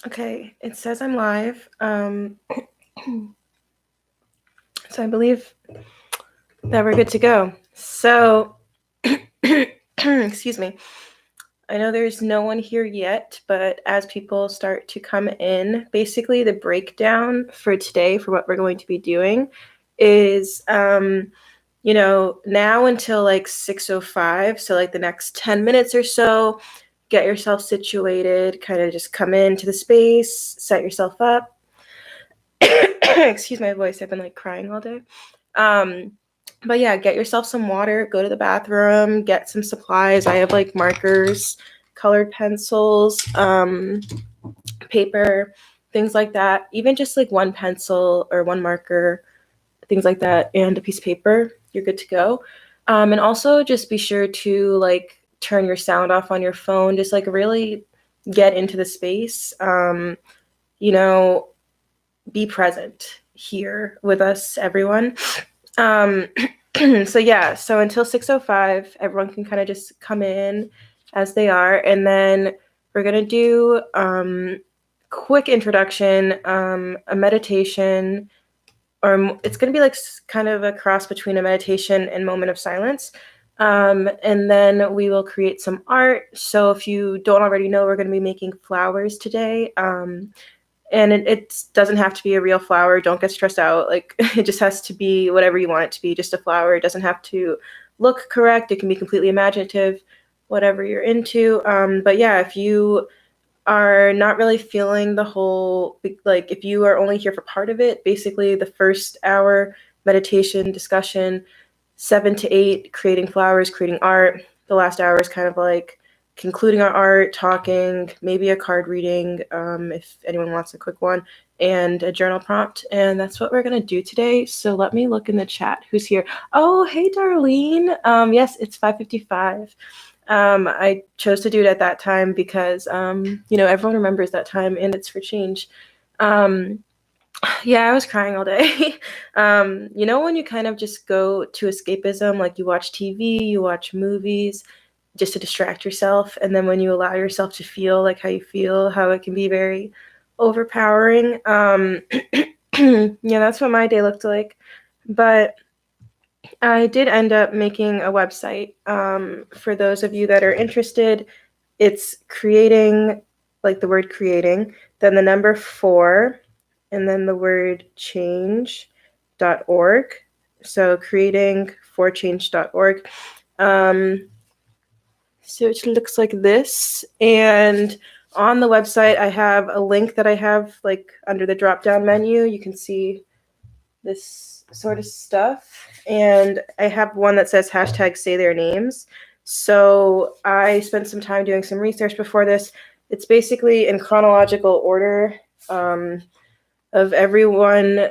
Okay, it says I'm live. So I believe that we're good to go. So, excuse me. I know there's no one here yet, but as people start to come in, basically the breakdown for today for what we're going to be doing is, now until like 6:05, so like the next 10 minutes or so, get yourself situated, kind of just come into the space, set yourself up. Excuse my voice, I've been like crying all day. But yeah, get yourself some water, go to the bathroom, get some supplies. I have like markers, colored pencils, paper, things like that. Even just like one pencil or one marker, things like that, and a piece of paper, you're good to go. And also just be sure to like turn your sound off on your phone. Just like really get into the space. You know, be present here with us, everyone. Um, so until 6:05, everyone can kind of just come in as they are, and then we're gonna do quick introduction, a meditation, or it's gonna be like kind of a cross between a meditation and moment of silence. And then we will create some art. So if you don't already know, we're gonna be making flowers today. And it doesn't have to be a real flower. Don't get stressed out. Like it just has to be whatever you want it to be, just a flower. It doesn't have to look correct. It can be completely imaginative, whatever you're into. But yeah, if you are not really feeling the whole, like if you are only here for part of it, basically the first hour meditation discussion, 7 to 8, creating flowers, creating art. The last hour is kind of like concluding our art, talking, maybe a card reading, if anyone wants a quick one, and a journal prompt. And that's what we're going to do today. So let me look in the chat. Who's here? Oh, hey, Darlene. Yes, it's 5:55. I chose to do it at that time because, everyone remembers that time and it's for change. Yeah, I was crying all day. When you kind of just go to escapism, like you watch TV, you watch movies, just to distract yourself, and then when you allow yourself to feel like how you feel, how it can be very overpowering. Yeah, that's what my day looked like. But I did end up making a website. For those of you that are interested, it's creating, like the word creating, then the number 4, and then the word change.org. So creating for change.org. So it looks like this. And on the website, I have a link that I have like under the drop down menu. You can see this sort of stuff. And I have one that says hashtag say their names. So I spent some time doing some research before this. It's basically in chronological order of everyone,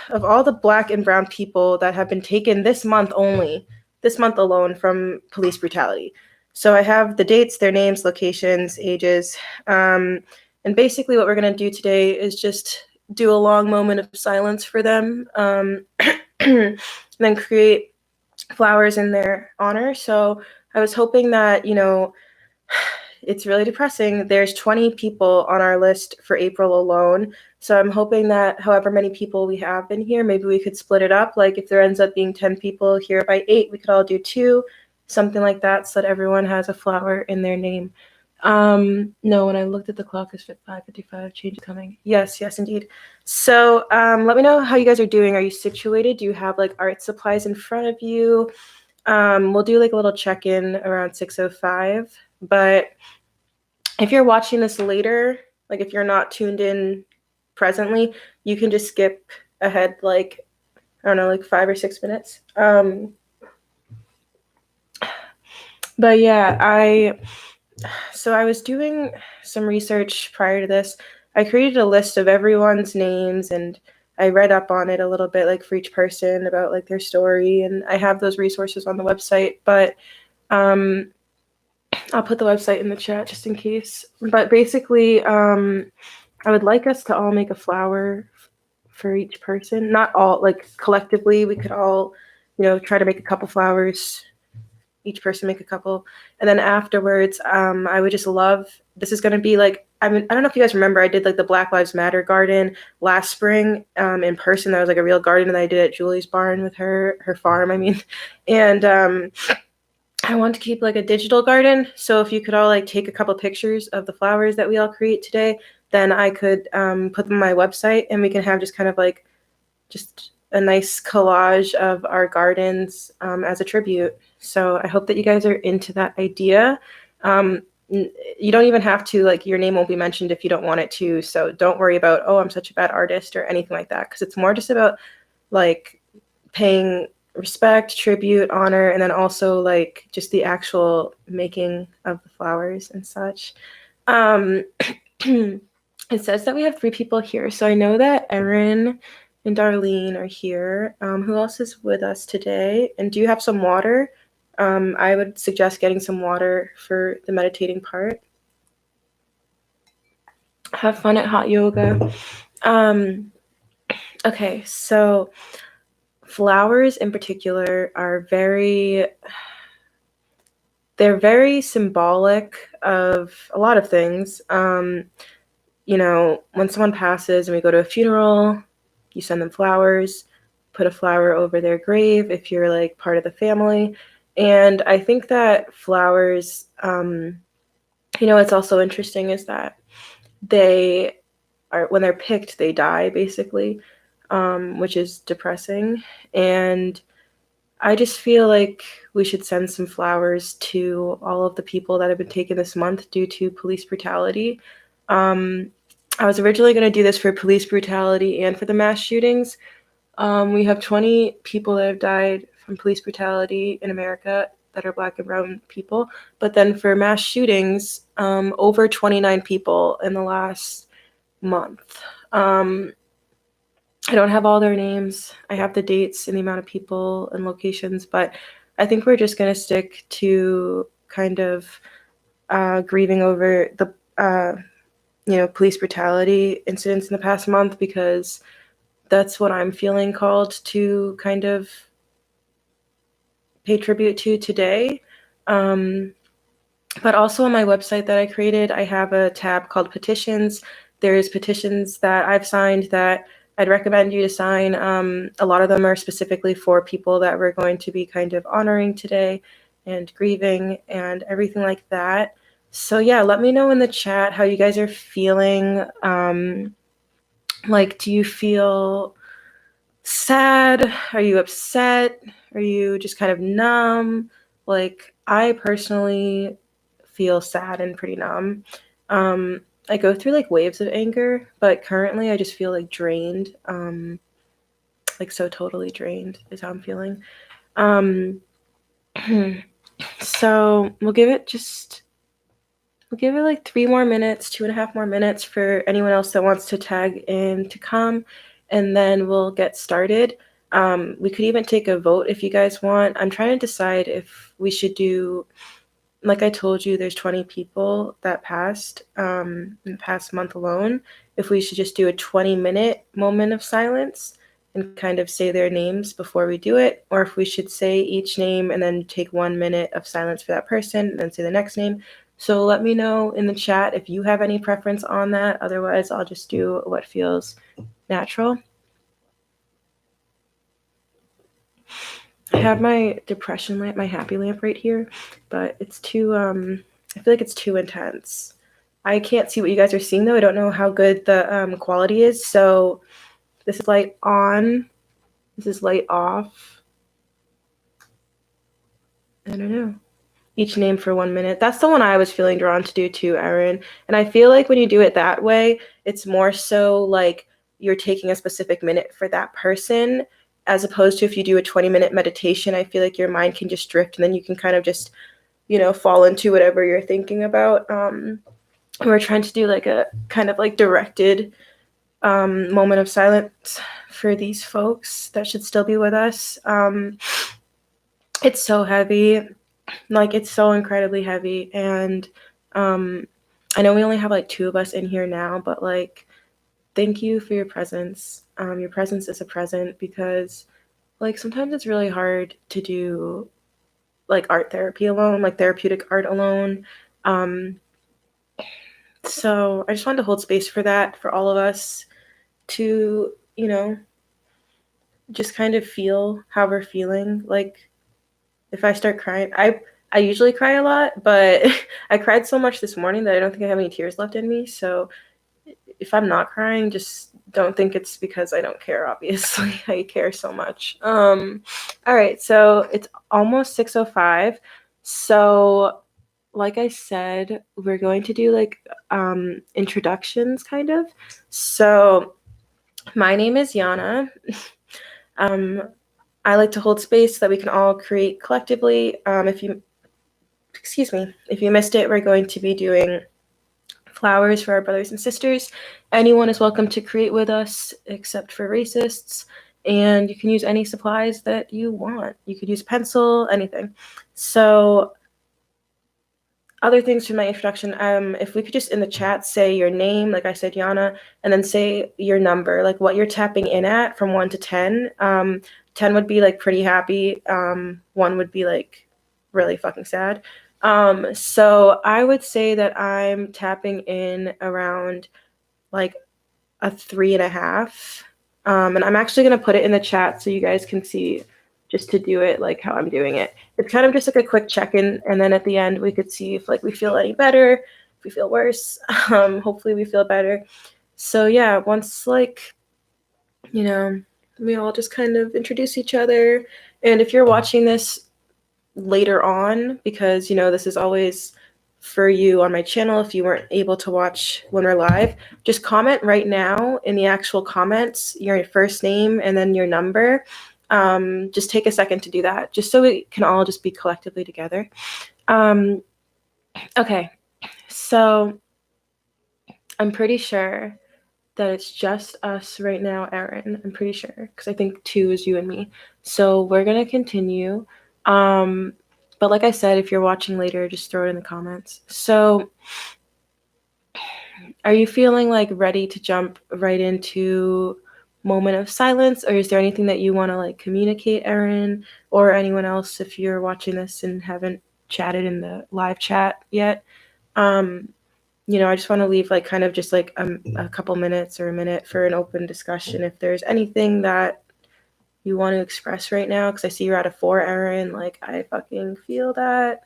of all the Black and brown people that have been taken this month alone from police brutality. So I have the dates, their names, locations, ages. And basically what we're going to do today is just do a long moment of silence for them, and then create flowers in their honor. So I was hoping that, it's really depressing. There's 20 people on our list for April alone. So I'm hoping that however many people we have in here, maybe we could split it up. Like if there ends up being 10 people here by 8, we could all do 2, something like that, so that everyone has a flower in their name. No, when I looked at the clock, it's 5:55, change is coming. Yes, indeed. So let me know how you guys are doing. Are you situated? Do you have like art supplies in front of you? We'll do like a little check-in around 6:05. But if you're watching this later, like if you're not tuned in presently, you can just skip ahead like, I don't know, like 5 or 6 minutes. But yeah, I was doing some research prior to this. I created a list of everyone's names and I read up on it a little bit, like for each person about like their story, and I have those resources on the website, but I'll put the website in the chat just in case. But basically, I would like us to all make a flower for each person. Not all, like collectively, we could all, try to make a couple flowers. Each person make a couple. And then afterwards, I would just love this is going to be like, I mean, I don't know if you guys remember, I did like the Black Lives Matter garden last spring in person. That was like a real garden that I did at Julie's barn with her farm, I mean. And I want to keep like a digital garden. So if you could all like take a couple pictures of the flowers that we all create today, then I could put them on my website, and we can have just kind of like just a nice collage of our gardens as a tribute. So I hope that you guys are into that idea. You don't even have to, like, your name won't be mentioned if you don't want it to. So don't worry about, oh, I'm such a bad artist or anything like that, because it's more just about like paying respect, tribute, honor, and then also like just the actual making of the flowers and such. It says that we have 3 people here. So I know that Erin and Darlene are here. Who else is with us today? And do you have some water? I would suggest getting some water for the meditating part. Have fun at hot yoga. Okay, so flowers in particular are they're very symbolic of a lot of things. You know, when someone passes and we go to a funeral, you send them flowers, put a flower over their grave if you're like part of the family. And I think that flowers, you know, what's also interesting is that they are, when they're picked, they die basically, which is depressing. And I just feel like we should send some flowers to all of the people that have been taken this month due to police brutality. I was originally going to do this for police brutality and for the mass shootings. We have 20 people that have died from police brutality in America that are Black and brown people. But then for mass shootings, over 29 people in the last month. I don't have all their names. I have the dates and the amount of people and locations, but I think we're just going to stick to kind of grieving over the you know, police brutality incidents in the past month, because that's what I'm feeling called to kind of pay tribute to today. But also on my website that I created, I have a tab called petitions. There's petitions that I've signed that I'd recommend you to sign. A lot of them are specifically for people that we're going to be kind of honoring today and grieving and everything like that. So yeah, let me know in the chat how you guys are feeling. Like, do you feel sad? Are you upset? Are you just kind of numb? Like, I personally feel sad and pretty numb. I go through like waves of anger, but currently I just feel like drained. Like so totally drained is how I'm feeling. So we'll give it like 3 more minutes, 2.5 more minutes for anyone else that wants to tag in to come, and then we'll get started. We could even take a vote if you guys want. I'm trying to decide if we should do, like I told you, there's 20 people that passed in the past month alone. If we should just do a 20-minute moment of silence and kind of say their names before we do it, or if we should say each name and then take 1 minute of silence for that person and then say the next name. So let me know in the chat if you have any preference on that. Otherwise, I'll just do what feels natural. I have my depression lamp, my happy lamp right here, but it's too, I feel like it's too intense. I can't see what you guys are seeing though. I don't know how good the quality is. So this is light on, this is light off. I don't know. Each name for 1 minute. That's the one I was feeling drawn to do too, Erin. And I feel like when you do it that way, it's more so like you're taking a specific minute for that person, as opposed to if you do a 20-minute meditation, I feel like your mind can just drift and then you can kind of just, you know, fall into whatever you're thinking about. We're trying to do like a kind of like directed moment of silence for these folks that should still be with us. It's so heavy. Like, it's so incredibly heavy. And I know we only have like 2 of us in here now, but like, thank you for your presence. Your presence is a present, because like sometimes it's really hard to do like art therapy alone, like therapeutic art alone. So I just wanted to hold space for that, for all of us to, just kind of feel how we're feeling. Like, if I start crying, I usually cry a lot, but I cried so much this morning that I don't think I have any tears left in me. So if I'm not crying, just don't think it's because I don't care, obviously. I care so much. All right, so it's almost 6:05. So like I said, we're going to do like introductions kind of. So my name is Yanna. um, I like to hold space so that we can all create collectively. If you missed it, we're going to be doing flowers for our brothers and sisters. Anyone is welcome to create with us, except for racists. And you can use any supplies that you want. You could use pencil, anything. So other things from my introduction, if we could just in the chat say your name, like I said, Yanna, and then say your number, like what you're tapping in at from 1 to 10. 10 would be like pretty happy. 1 would be like really fucking sad. So I would say that I'm tapping in around like a 3.5. And I'm actually going to put it in the chat so you guys can see just to do it like how I'm doing it. It's kind of just like a quick check-in, and then at the end we could see if like we feel any better, if we feel worse. Hopefully we feel better. So yeah, once like, we all just kind of introduce each other. And if you're watching this later on, because this is always for you on my channel, if you weren't able to watch when we're live, just comment right now in the actual comments your first name and then your number. Just take a second to do that, just so we can all just be collectively together. Okay, so I'm pretty sure that it's just us right now, Erin. I'm pretty sure, because I think 2 is you and me. So we're gonna continue. But like I said, if you're watching later, just throw it in the comments. So are you feeling like ready to jump right into moment of silence, or is there anything that you want to like communicate, Erin, or anyone else if you're watching this and haven't chatted in the live chat yet? I just want to leave like kind of just like a couple minutes or a minute for an open discussion if there's anything that you want to express right now, because I see you're at a 4, Erin. Like, I fucking feel that.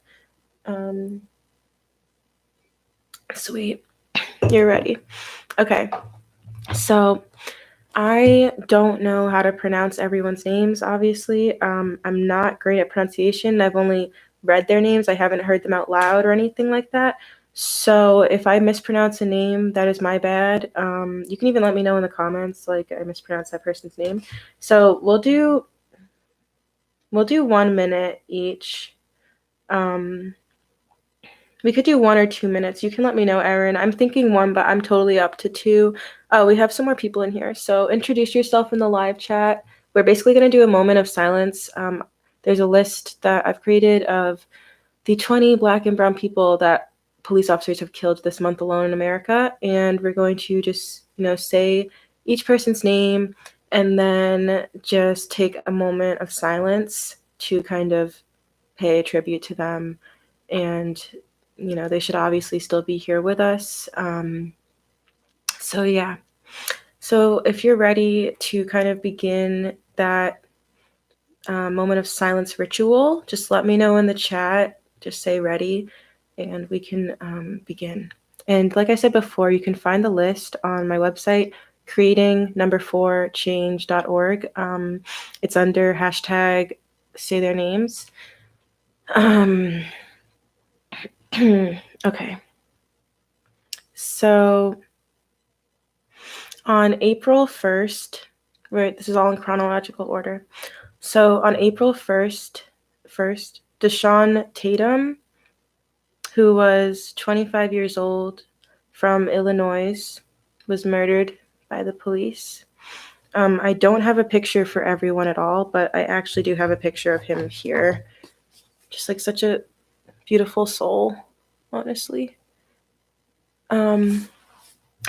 Sweet. You're ready. Okay. So I don't know how to pronounce everyone's names, obviously. I'm not great at pronunciation. I've only read their names. I haven't heard them out loud or anything like that. So if I mispronounce a name, that is my bad. You can even let me know in the comments, like I mispronounced that person's name. So we'll do 1 minute each. We could do 1 or 2 minutes. You can let me know, Erin. I'm thinking 1, but I'm totally up to 2. Oh, we have some more people in here. So introduce yourself in the live chat. We're basically going to do a moment of silence. There's a list that I've created of the 20 Black and brown people that police officers have killed this month alone in America. And we're going to just, say each person's name and then just take a moment of silence to kind of pay tribute to them. And they should obviously still be here with us. So yeah. So if you're ready to kind of begin that moment of silence ritual, just let me know in the chat. Just say ready, and we can begin. And like I said before, you can find the list on my website, creating4change.org. It's under hashtag say their names. Okay. So on April 1st, right, this is all in chronological order. So on April 1st, Deshaun Tatum, who was 25 years old from Illinois, was murdered by the police. I don't have a picture for everyone at all, but I actually do have a picture of him here. Just like such a beautiful soul, honestly.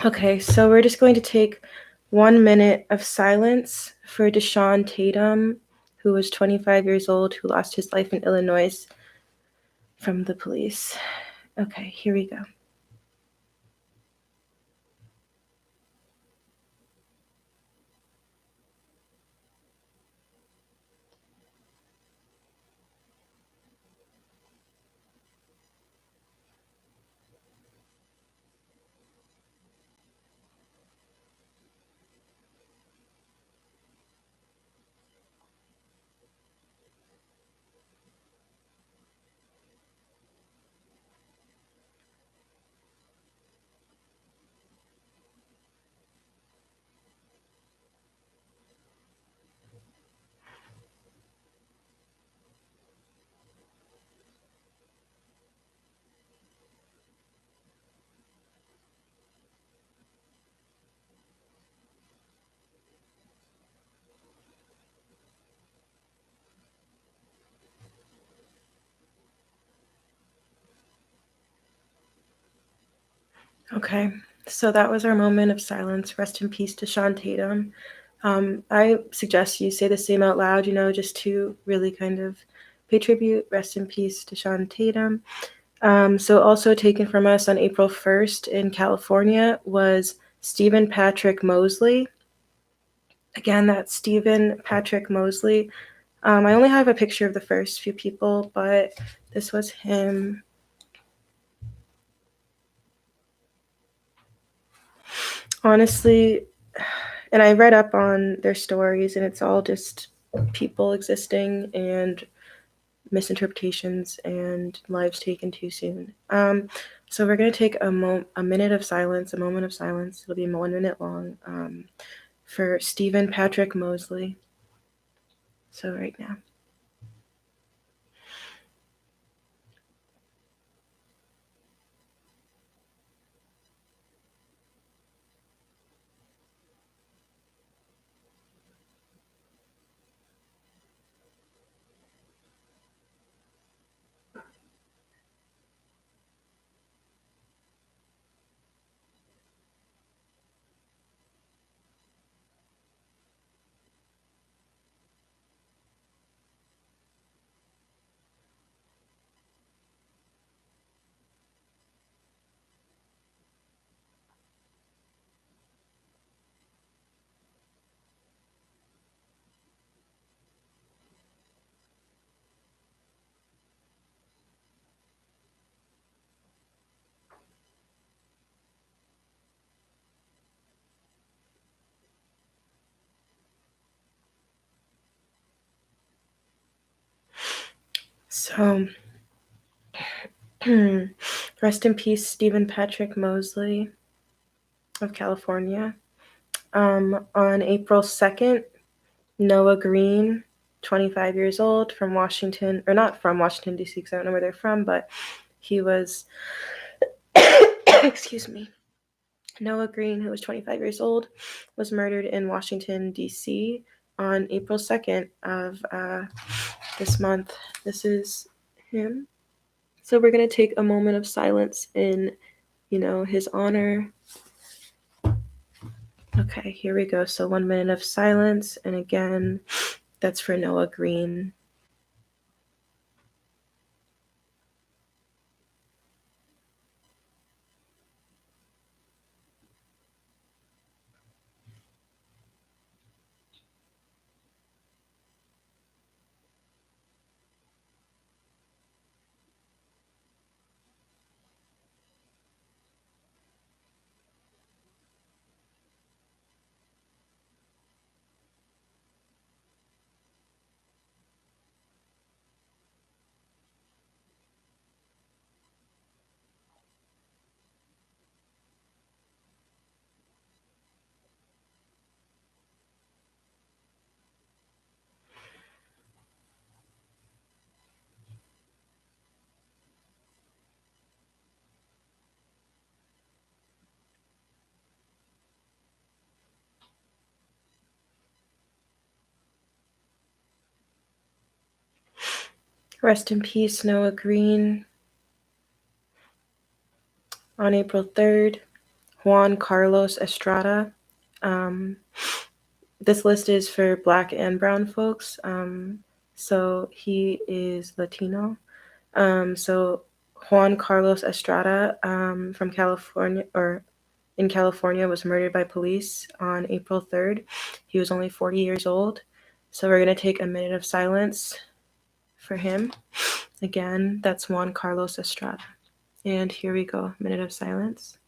Okay, so we're just going to take 1 minute of silence for Deshaun Tatum, who was 25 years old, who lost his life in Illinois from the police. Okay, here we go. Okay, so that was our moment of silence. Rest in peace to Sean Tatum. I suggest you say the same out loud, just to really kind of pay tribute. Rest in peace to Sean Tatum. So also taken from us on April 1st in California was Stephen Patrick Mosley. Again, that's Stephen Patrick Mosley. I only have a picture of the first few people, but this was him. Honestly, and I read up on their stories, and it's all just people existing and misinterpretations and lives taken too soon. So we're going to take a minute of silence, a moment of silence. It'll be 1 minute long for Stephen Patrick Mosley. So right now. So rest in peace, Stephen Patrick Mosley of California. On April 2nd, Noah Green, 25 years old, from Washington, or not from Washington, D.C., because I don't know where they're from, but he was, excuse me, Noah Green, who was 25 years old, was murdered in Washington, D.C. on April 2nd of this month. This is him. So we're going to take a moment of silence in, his honor. Okay, here we go. So 1 minute of silence. And again, that's for Noah Green. Rest in peace, Noah Green. On April 3rd, Juan Carlos Estrada. This list is for Black and Brown folks. So he is Latino. So Juan Carlos Estrada from California, or in California, was murdered by police on April 3rd. He was only 40 years old. So we're going to take a minute of silence for him. Again, that's Juan Carlos Estrada. And here we go, minute of silence.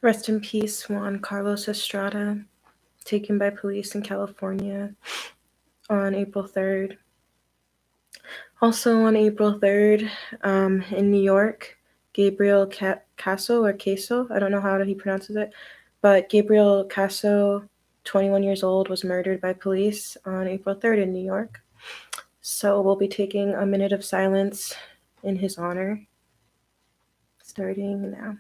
Rest in peace, Juan Carlos Estrada, taken by police in California on April 3rd. Also on April 3rd, in New York, Gabriel Caso or Queso, I don't know how he pronounces it, but Gabriel Caso, 21 years old, was murdered by police on April 3rd in New York. So we'll be taking a minute of silence in his honor, starting now.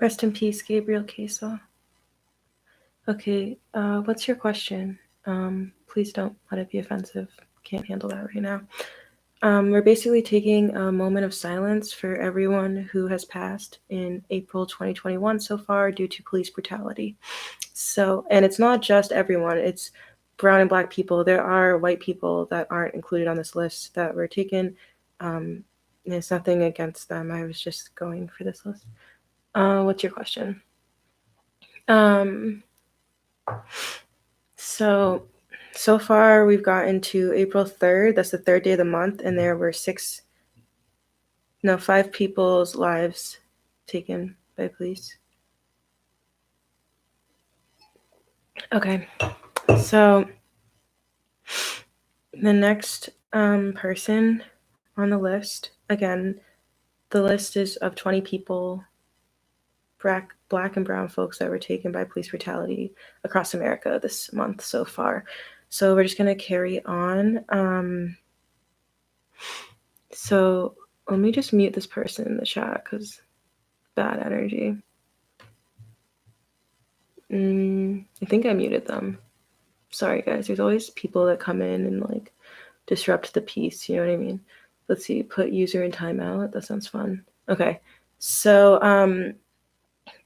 Rest in peace, Gabriel Queso. Okay, what's your question? Please don't let it be offensive. Can't handle that right now. We're basically taking a moment of silence for everyone who has passed in April 2021 so far due to police brutality. So, and it's not just everyone, it's brown and black people. There are white people that aren't included on this list that were taken. There's nothing against them. I was just going for this list. What's your question? So far we've gotten to April 3rd. That's the third day of the month, and there were 5 people's lives taken by police. Okay, so the next person on the list, again, the list is of 20 people, black and brown folks that were taken by police brutality across America this month so far. So we're just going to carry on. So let me just mute this person in the chat because bad energy. I think I muted them. Sorry, guys. There's always people that come in and like disrupt the piece. You know what I mean? Let's see. Put user in timeout. That sounds fun. Okay. So,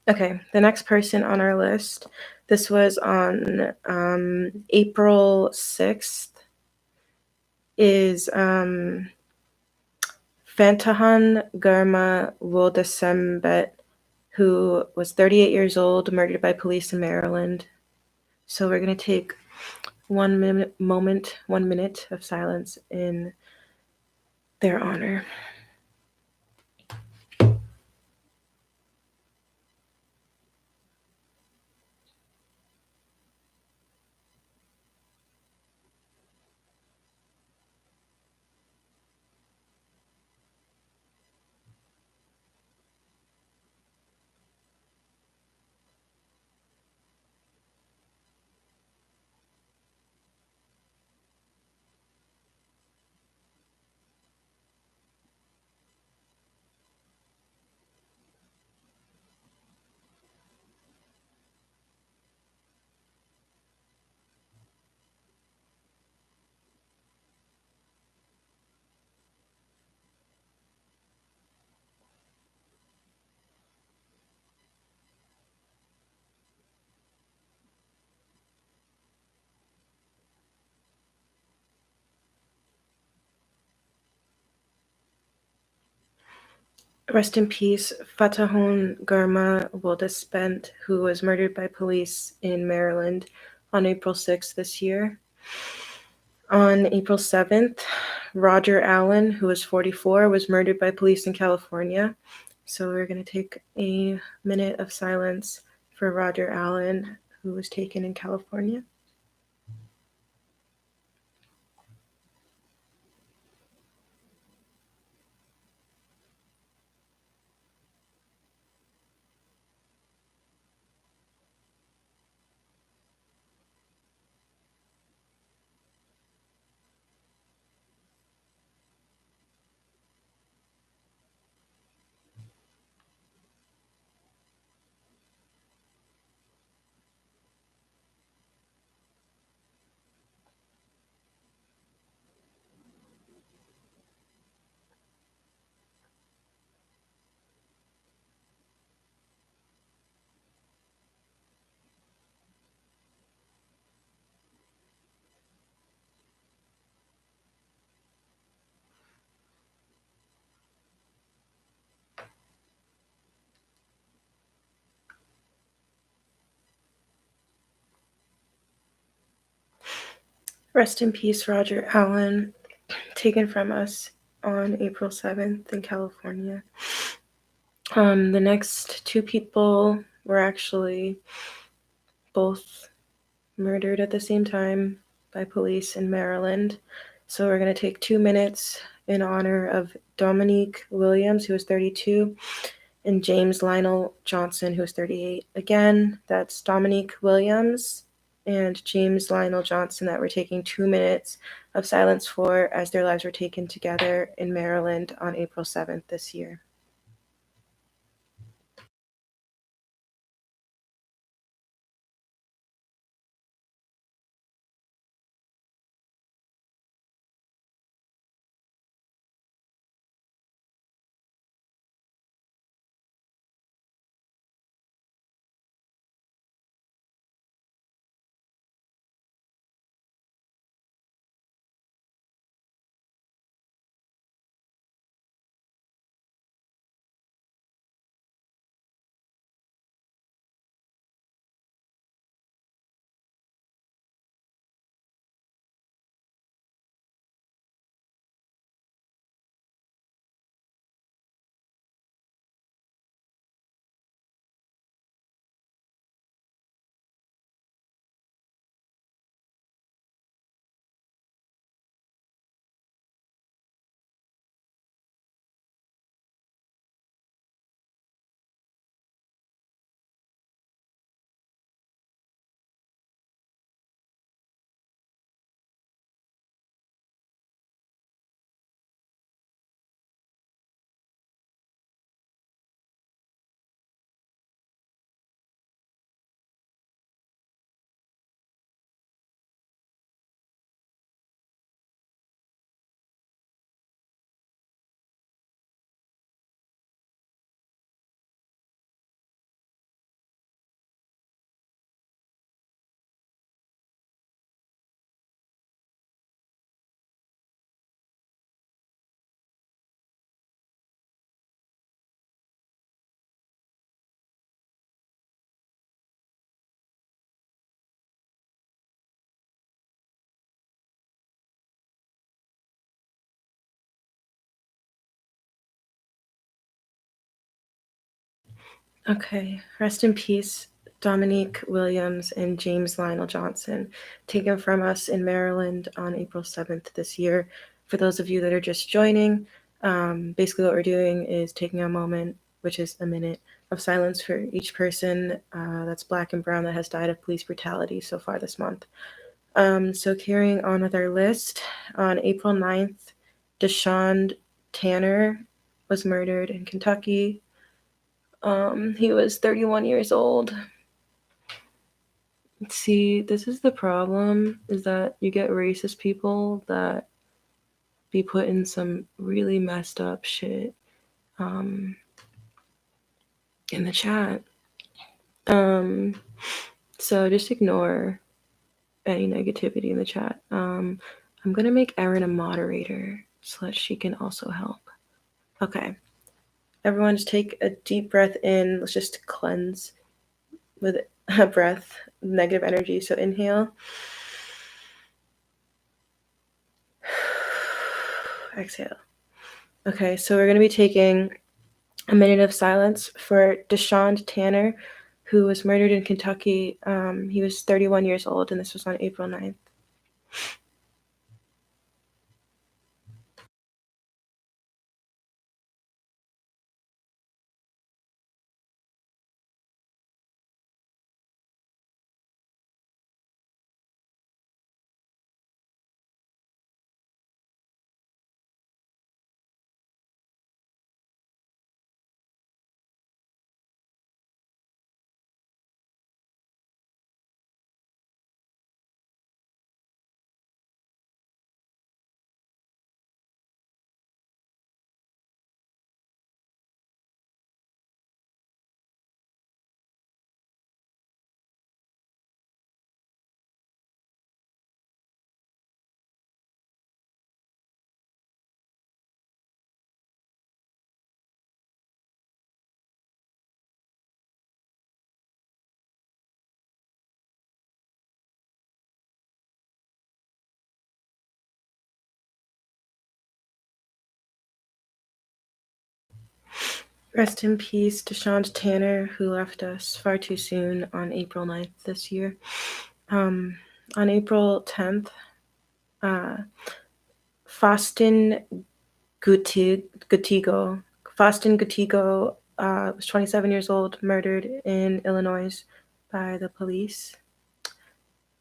okay. The next person on our list, this was on April 6th, is Fantahan Garma Wodasembet, who was 38 years old, murdered by police in Maryland. So we're going to take 1 minute of silence in their honor. Rest in peace, Fatahun Garma Wodespent, who was murdered by police in Maryland on April 6th this year. On April 7th, Roger Allen, who was 44, was murdered by police in California. So we're going to take a minute of silence for Roger Allen, who was taken in California. Rest in peace, Roger Allen, taken from us on April 7th in California. The next two people were actually both murdered at the same time by police in Maryland. So we're going to take 2 minutes in honor of Dominique Williams, who was 32, and James Lionel Johnson, who was 38. Again, that's Dominique Williams and James Lionel Johnson that we're taking 2 minutes of silence for as their lives were taken together in Maryland on April 7th this year. Okay, rest in peace, Dominique Williams and James Lionel Johnson, taken from us in Maryland on April 7th this year. For those of you that are just joining, basically what we're doing is taking a moment, which is a minute, of silence for each person that's Black and brown that has died of police brutality so far this month. So carrying on with our list, on April 9th, Deshaun Tanner was murdered in Kentucky. He was 31 years old. See, this is the problem, is that you get racist people that be putting some really messed up shit in the chat. So just ignore any negativity in the chat. I'm gonna make Erin a moderator so that she can also help. Okay. Everyone just take a deep breath in. Let's just cleanse with a breath, negative energy. So inhale. Exhale. Okay, so we're going to be taking a minute of silence for Deshaun Tanner, who was murdered in Kentucky. He was 31 years old, and this was on April 9th. Rest in peace, Deshaun Tanner, who left us far too soon on April 9th this year. On April 10th, Faustin Gutigo. Faustin Gutigo was 27 years old, murdered in Illinois by the police.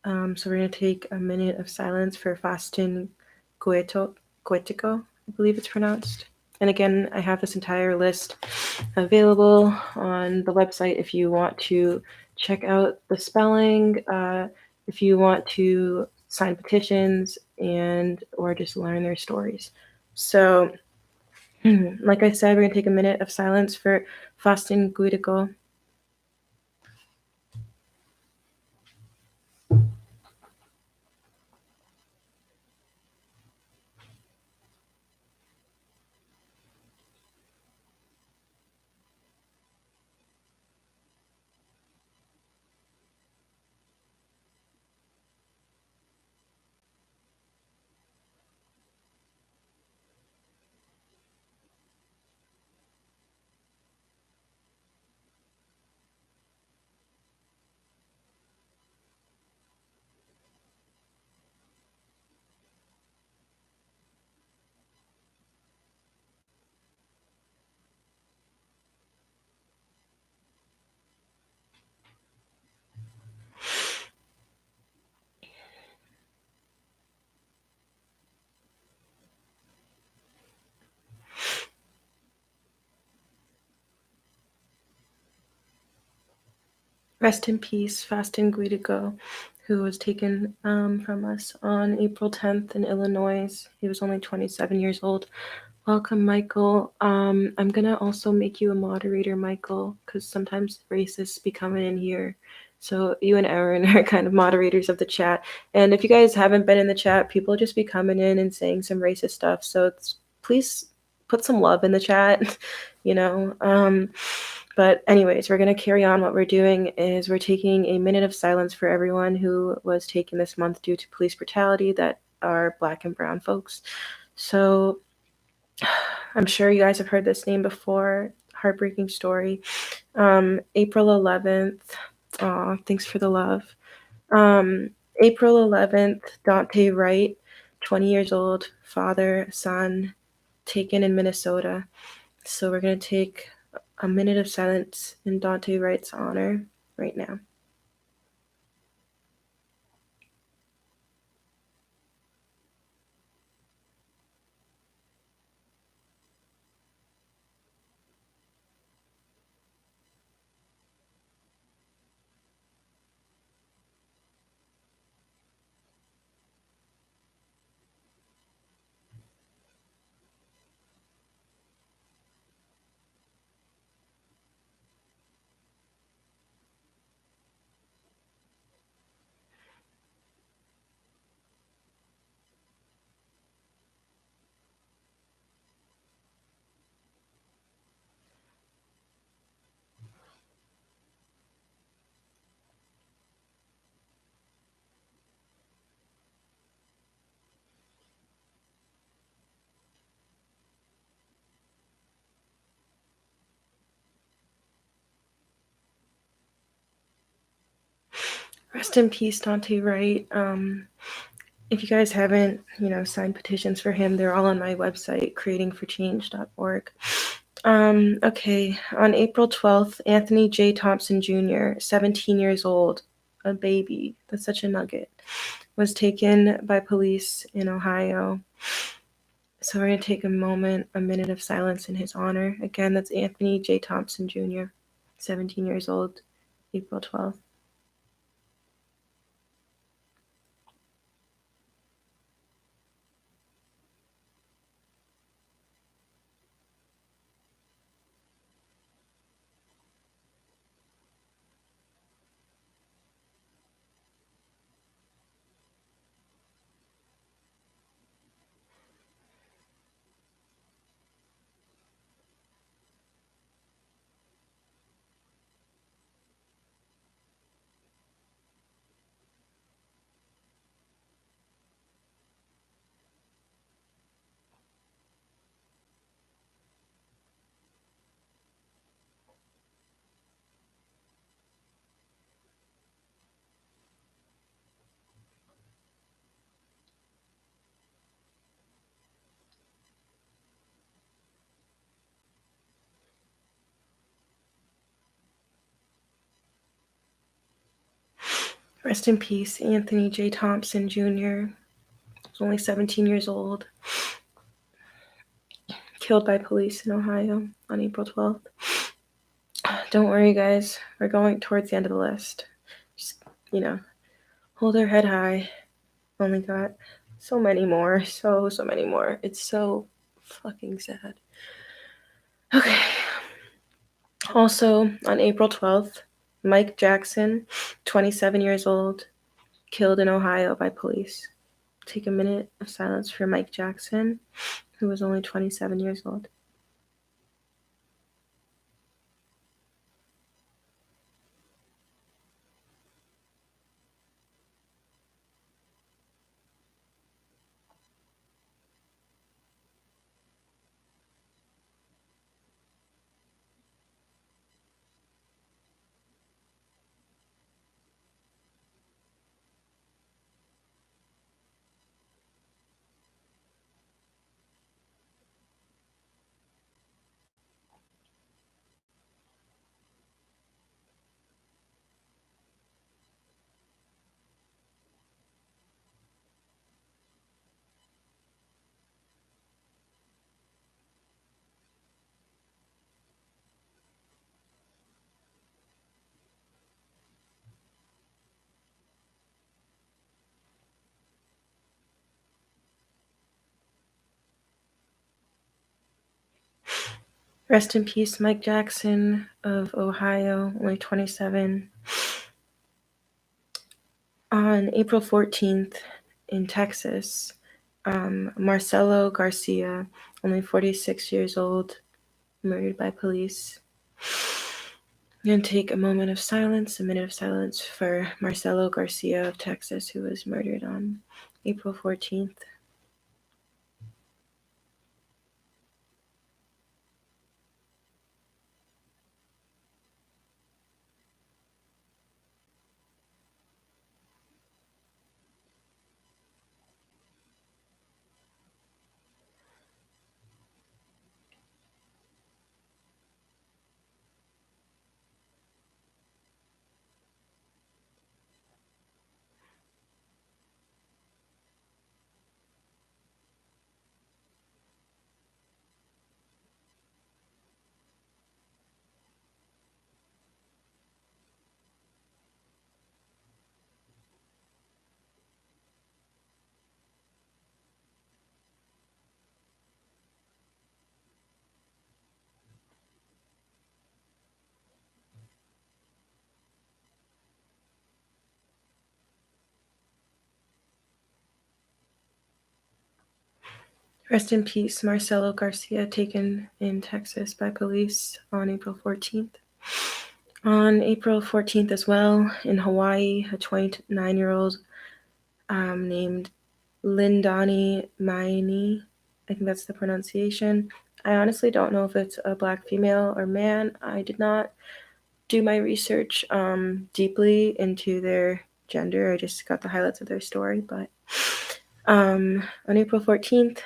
So we're going to take a minute of silence for Faustin Guetico, I believe it's pronounced. And again, I have this entire list available on the website if you want to check out the spelling, if you want to sign petitions, and or just learn their stories. So, like I said, we're going to take a minute of silence for Faustin Guidico. Rest in peace, Faustin Guidico, who was taken from us on April 10th in Illinois. He was only 27 years old. Welcome, Michael. I'm going to also make you a moderator, Michael, because sometimes racists be coming in here. So you and Aaron are kind of moderators of the chat. And if you guys haven't been in the chat, people just be coming in and saying some racist stuff. So please put some love in the chat, you know. But anyways, we're going to carry on. What we're doing is we're taking a minute of silence for everyone who was taken this month due to police brutality that are Black and brown folks. So I'm sure you guys have heard this name before. Heartbreaking story. April 11th. Aw, thanks for the love. April 11th, Daunte Wright, 20 years old, father, son, taken in Minnesota. So we're going to take a minute of silence in Daunte Wright's honor right now. Rest in peace, Daunte Wright. If you guys haven't, signed petitions for him, they're all on my website, creatingforchange.org. Okay, on April 12th, Anthony J. Thompson Jr., 17 years old, a baby, that's such a nugget, was taken by police in Ohio. So we're going to take a minute of silence in his honor. Again, that's Anthony J. Thompson Jr., 17 years old, April 12th. Rest in peace, Anthony J. Thompson Jr. Was only 17 years old. Killed by police in Ohio on April 12th. Don't worry, guys. We're going towards the end of the list. Just, hold our head high. Only got so many more. So many more. It's so fucking sad. Okay. Also, on April 12th, Mike Jackson, 27 years old, killed in Ohio by police. Take a minute of silence for Mike Jackson, who was only 27 years old. Rest in peace, Mike Jackson of Ohio, only 27. On April 14th in Texas, Marcelo Garcia, only 46 years old, murdered by police. I'm going to take a minute of silence for Marcelo Garcia of Texas, who was murdered on April 14th. Rest in peace, Marcelo Garcia, taken in Texas by police on April 14th. On April 14th as well, in Hawaii, a 29-year-old named Lindani Maini, I think that's the pronunciation. I honestly don't know if it's a black female or man. I did not do my research deeply into their gender. I just got the highlights of their story. But on April 14th,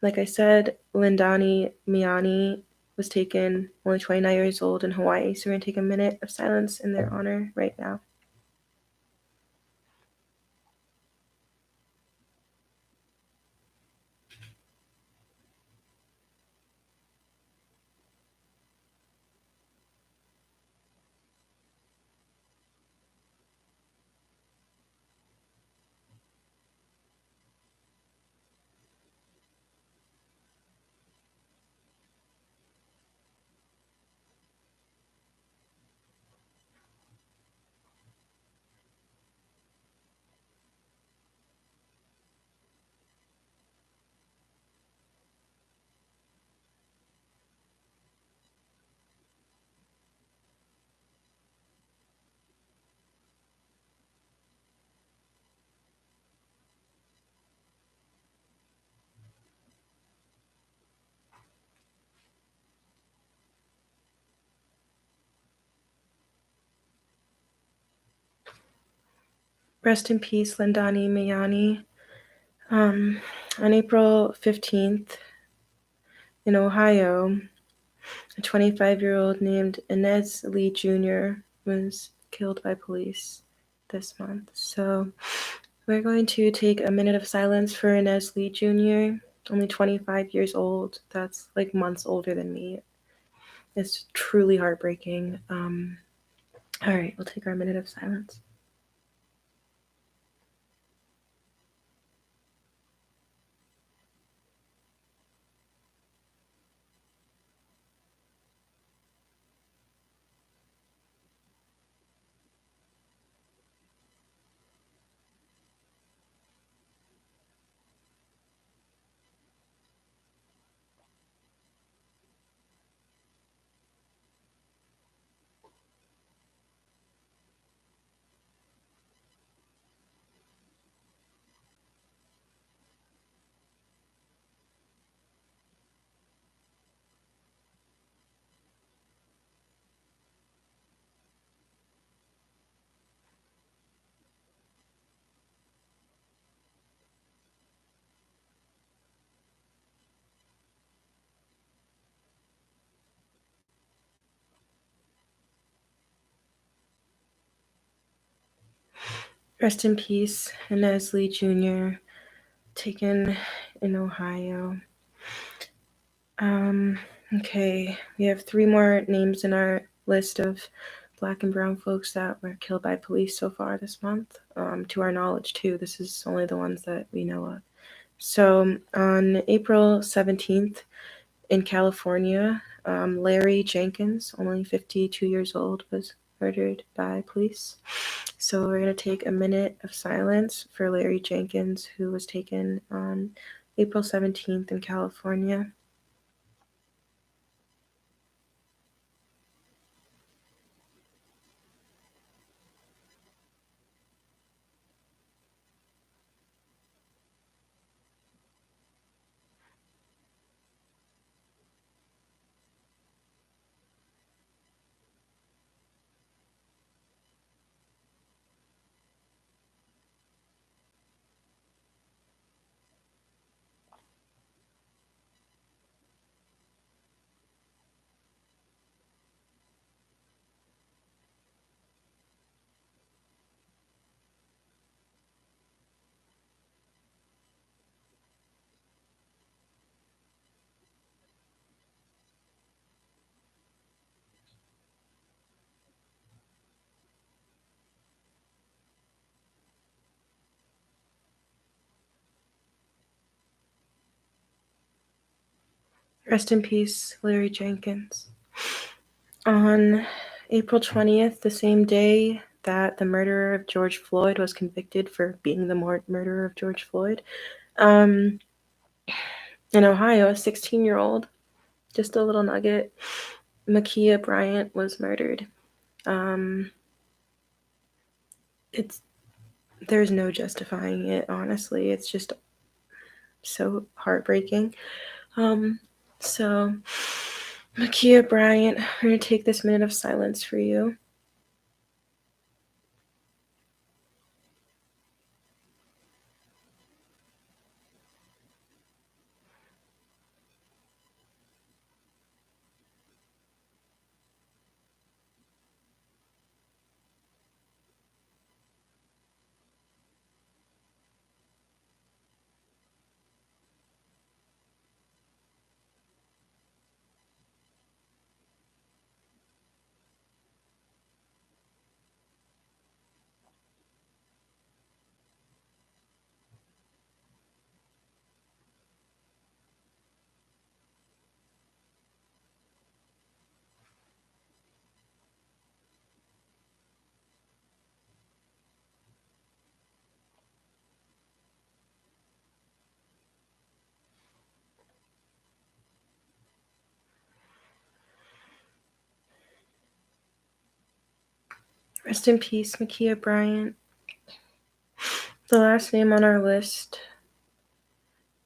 like I said, Lindani Miani was taken, only 29 years old, in Hawaii. So we're going to take a minute of silence in their honor right now. Rest in peace, Lindani Mayani. On April 15th, in Ohio, a 25-year-old named Inez Lee Jr. was killed by police. this month. So we're going to take a minute of silence for Inez Lee Jr., only 25 years old. That's like months older than me. It's truly heartbreaking. All right, we'll take our minute of silence. Rest in peace, Inez Lee Jr., taken in Ohio. Okay, we have 3 more names in our list of Black and brown folks that were killed by police so far this month. To our knowledge, too. This is only the ones that we know of. So on April 17th in California, Larry Jenkins, only 52 years old, was murdered by police. So we're going to take a minute of silence for Larry Jenkins, who was taken on April 17th in California. Rest in peace, Larry Jenkins. On April 20th, the same day that the murderer of George Floyd was convicted for being the murderer of George Floyd, in Ohio, a 16-year-old, just a little nugget, Ma'Khia Bryant was murdered. There's no justifying it, honestly. It's just so heartbreaking. So, Ma'Khia Bryant, we're going to take this minute of silence for you. Rest in peace, Ma'Khia Bryant. The last name on our list,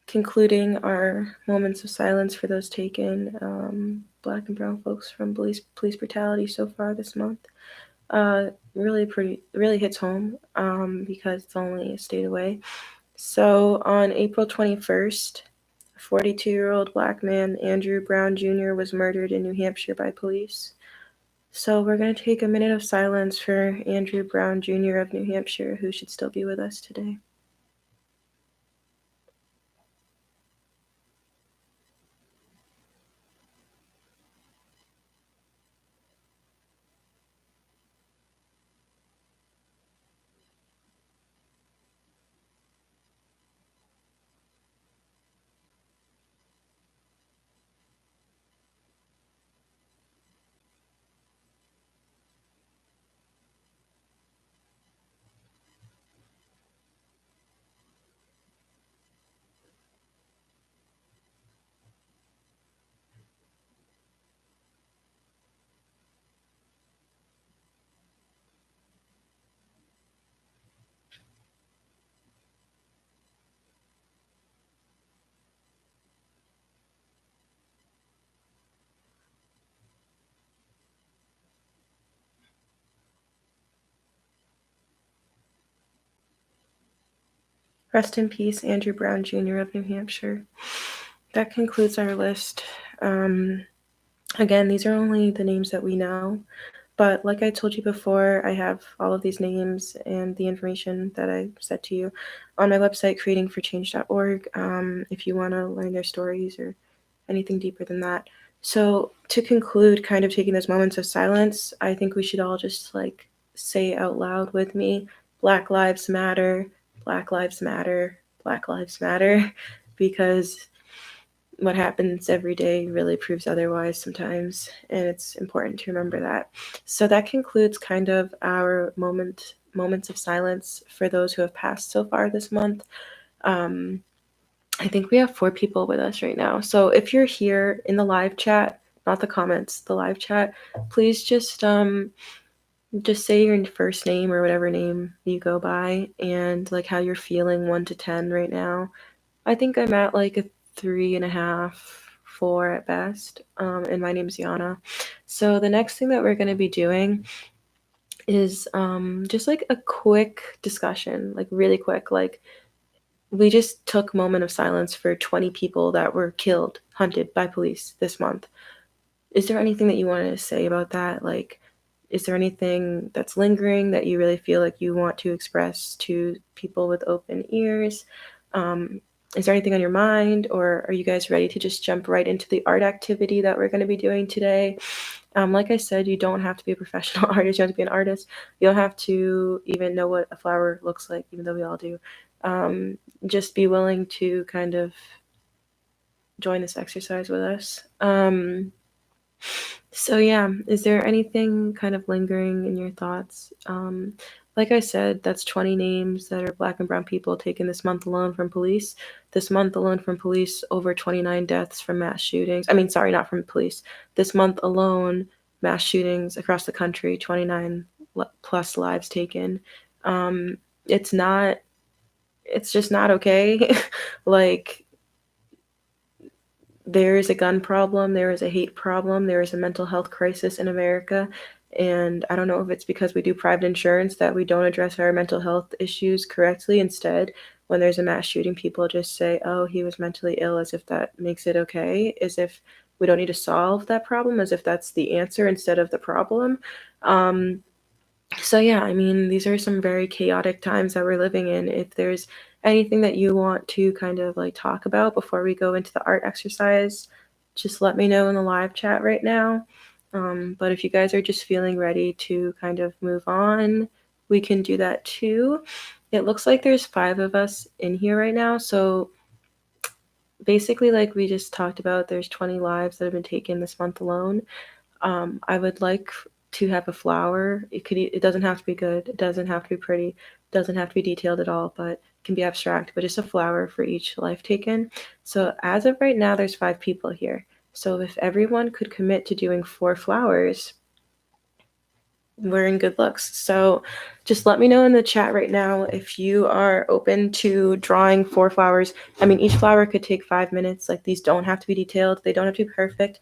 concluding our moments of silence for those taken, Black and brown folks from police brutality so far this month. Really hits home because it's only a state away. So on April 21st, a 42-year-old Black man, Andrew Brown Jr., was murdered in New Hampshire by police. So we're going to take a minute of silence for Andrew Brown Jr. of New Hampshire, who should still be with us today. Rest in peace, Andrew Brown Jr. of New Hampshire. That concludes our list. Again, these are only the names that we know. But like I told you before, I have all of these names and the information that I said to you on my website, creatingforchange.org, if you want to learn their stories or anything deeper than that. So to conclude, kind of taking those moments of silence, I think we should all just like say out loud with me, Black Lives Matter, Black Lives Matter, Black Lives Matter, because what happens every day really proves otherwise sometimes, and it's important to remember that. So that concludes kind of our moments of silence for those who have passed so far this month. I think we have 4 people with us right now. So if you're here in the live chat, not the comments, the live chat, please just say your first name or whatever name you go by and like how you're feeling 1 to 10 right now. I think I'm at like a 3.5, 4 at best. And my name's Yanna. So the next thing that we're going to be doing is just like a quick discussion, like really quick. Like we just took a moment of silence for 20 people that were killed, hunted by police this month. Is there anything that you want to say about that? Like, is there anything that's lingering that you really feel like you want to express to people with open ears? Is there anything on your mind, or are you guys ready to just jump right into the art activity that we're going to be doing today? Like I said, you don't have to be a professional artist. You don't have to be an artist. You don't have to even know what a flower looks like, even though we all do. Just be willing to kind of join this exercise with us. So yeah, is there anything kind of lingering in your thoughts? Like I said, that's 20 names that are Black and brown people taken this month alone from police. This month alone from police, over 29 deaths from mass shootings. I mean, sorry, not from police. This month alone, mass shootings across the country, 29 plus lives taken. It's not, it's just not okay. Like, there is a gun problem, there is a hate problem, there is a mental health crisis in America. And I don't know if it's because we do private insurance that we don't address our mental health issues correctly. Instead, when there's a mass shooting, people just say, oh, he was mentally ill, as if that makes it okay, as if we don't need to solve that problem, as if that's the answer instead of the problem. So yeah, I mean, these are some very chaotic times that we're living in. If there's anything that you want to kind of like talk about before we go into the art exercise, just let me know in the live chat right now. But if you guys are just feeling ready to kind of move on, we can do that too. It looks like there's 5 of us in here right now. So basically, like we just talked about, there's 20 lives that have been taken this month alone. I would like to have a flower. It doesn't have to be good. It doesn't have to be pretty. It doesn't have to be detailed at all, but it can be abstract, but just a flower for each life taken. So as of right now, there's 5 people here. So if everyone could commit to doing 4 flowers, we're in good looks. So just let me know in the chat right now if you are open to drawing 4 flowers. I mean, each flower could take 5 minutes. Like, these don't have to be detailed. They don't have to be perfect.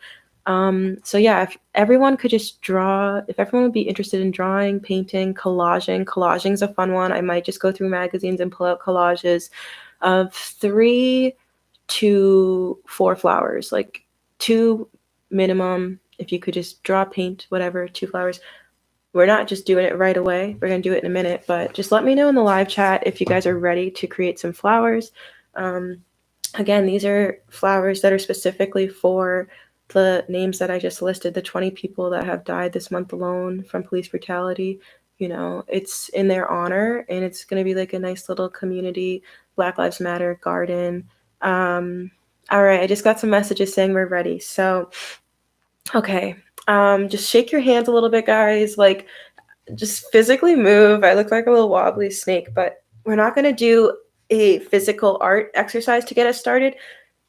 So yeah, if everyone could just draw, if everyone would be interested in drawing, painting, collaging's a fun one. I might just go through magazines and pull out collages of 3 to 4 flowers, like 2 minimum, if you could just draw, paint, whatever, 2 flowers. We're not just doing it right away. We're going to do it in a minute, but just let me know in the live chat if you guys are ready to create some flowers. Again, these are flowers that are specifically for the names that I just listed, the 20 people that have died this month alone from police brutality. You know, it's in their honor, and it's going to be like a nice little community Black Lives Matter garden. All right, I just got some messages saying we're ready. So, okay, just shake your hands a little bit, guys. Like, just physically move. I look like a little wobbly snake, but we're not going to do a physical art exercise to get us started.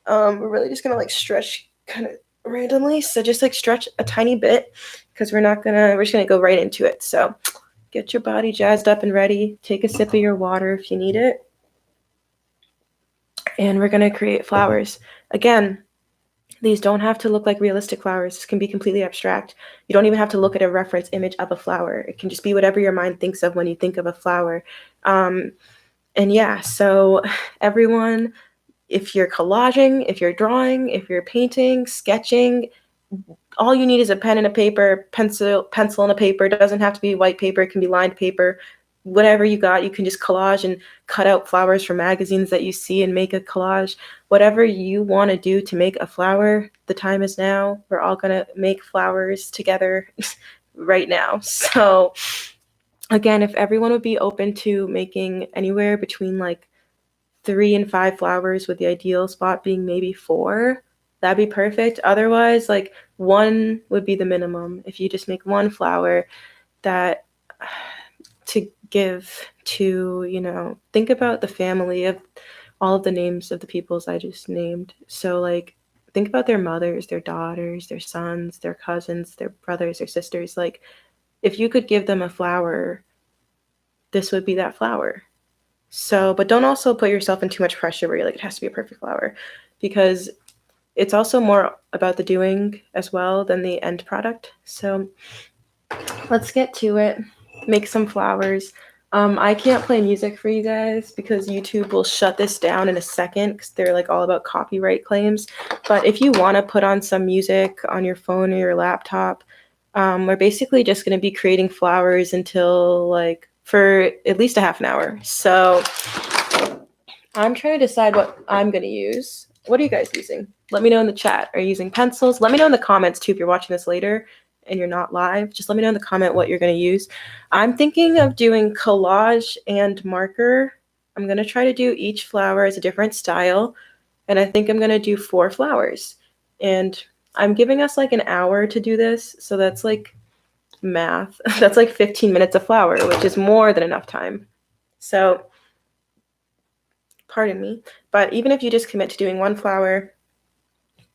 We're really just going to like stretch kind of randomly. So just like stretch a tiny bit because we're just going to go right into it. So get your body jazzed up and ready. Take a sip of your water if you need it. And we're going to create flowers. Again, these don't have to look like realistic flowers. This can be completely abstract. You don't even have to look at a reference image of a flower. It can just be whatever your mind thinks of when you think of a flower. And yeah, so everyone, if you're collaging, if you're drawing, if you're painting, sketching, all you need is a pen and a paper, pencil and a paper. It doesn't have to be white paper. It can be lined paper. Whatever you got, you can just collage and cut out flowers from magazines that you see and make a collage. Whatever you want to do to make a flower, the time is now. We're all going to make flowers together right now. So again, if everyone would be open to making anywhere between like 3 and 5 flowers, with the ideal spot being maybe 4, that'd be perfect. Otherwise, like 1 would be the minimum. If you just make 1 flower that to give to, you know, think about the family of all of the names of the peoples I just named. So like think about their mothers, their daughters, their sons, their cousins, their brothers, their sisters. Like if you could give them a flower, this would be that flower. So, but don't also put yourself in too much pressure where you're like, it has to be a perfect flower, because it's also more about the doing as well than the end product. So let's get to it. Make some flowers. I can't play music for you guys because YouTube will shut this down in a second because they're like all about copyright claims. But if you want to put on some music on your phone or your laptop, we're basically just going to be creating flowers until like for at least a half an hour. So I'm trying to decide what I'm going to use. What are you guys using? Let me know in the chat. Are you using pencils? Let me know in the comments too if you're watching this later and you're not live. Just let me know in the comment what you're going to use. I'm thinking of doing collage and marker. I'm going to try to do each flower as a different style. And I think I'm going to do 4 flowers. And I'm giving us like an hour to do this. So that's like math. That's like 15 minutes a flower, which is more than enough time. So pardon me, but even if you just commit to doing 1 flower,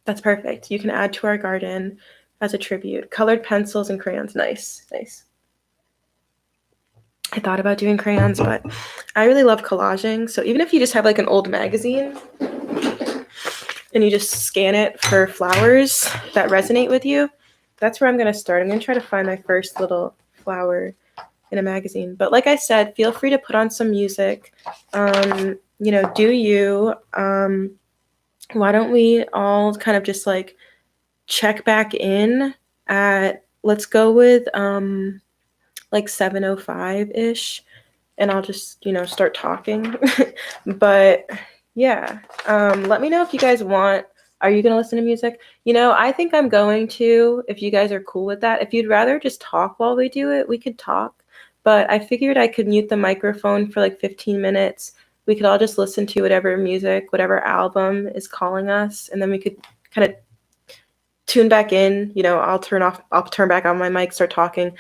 that's perfect. You can add to our garden as a tribute. Colored pencils and crayons. Nice, nice. I thought about doing crayons, but I really love collaging. So even if you just have like an old magazine and you just scan it for flowers that resonate with you, that's where I'm going to start. I'm going to try to find my first little flower in a magazine. But like I said, feel free to put on some music. You know, do you. Why don't we all kind of just like check back in at, let's go with like 7:05-ish, and I'll just, you know, start talking. But yeah, let me know if you guys want. Are you going to listen to music? You know, I think I'm going to, if you guys are cool with that. If you'd rather just talk while we do it, we could talk. But I figured I could mute the microphone for like 15 minutes. We could all just listen to whatever music, whatever album is calling us, and then we could kind of tune back in. You know, I'll turn back on my mic, start talking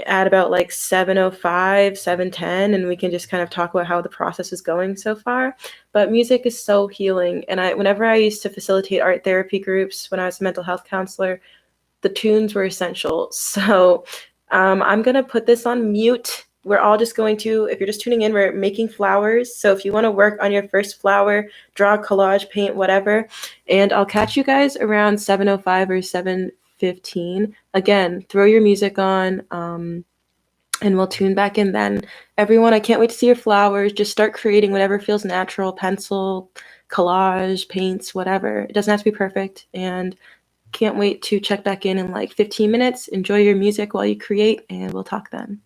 at about like 7:05, 7:10, and we can just kind of talk about how the process is going so far. But music is so healing. And whenever I used to facilitate art therapy groups when I was a mental health counselor, the tunes were essential. So I'm going to put this on mute. We're all just going to, if you're just tuning in, we're making flowers. So if you want to work on your first flower, draw, collage, paint, whatever. And I'll catch you guys around 7:05 or 7:15. Again, throw your music on and we'll tune back in then. Everyone, I can't wait to see your flowers. Just start creating whatever feels natural, pencil, collage, paints, whatever. It doesn't have to be perfect. And Can't wait to check back in like 15 minutes. Enjoy your music while you create, and we'll talk then.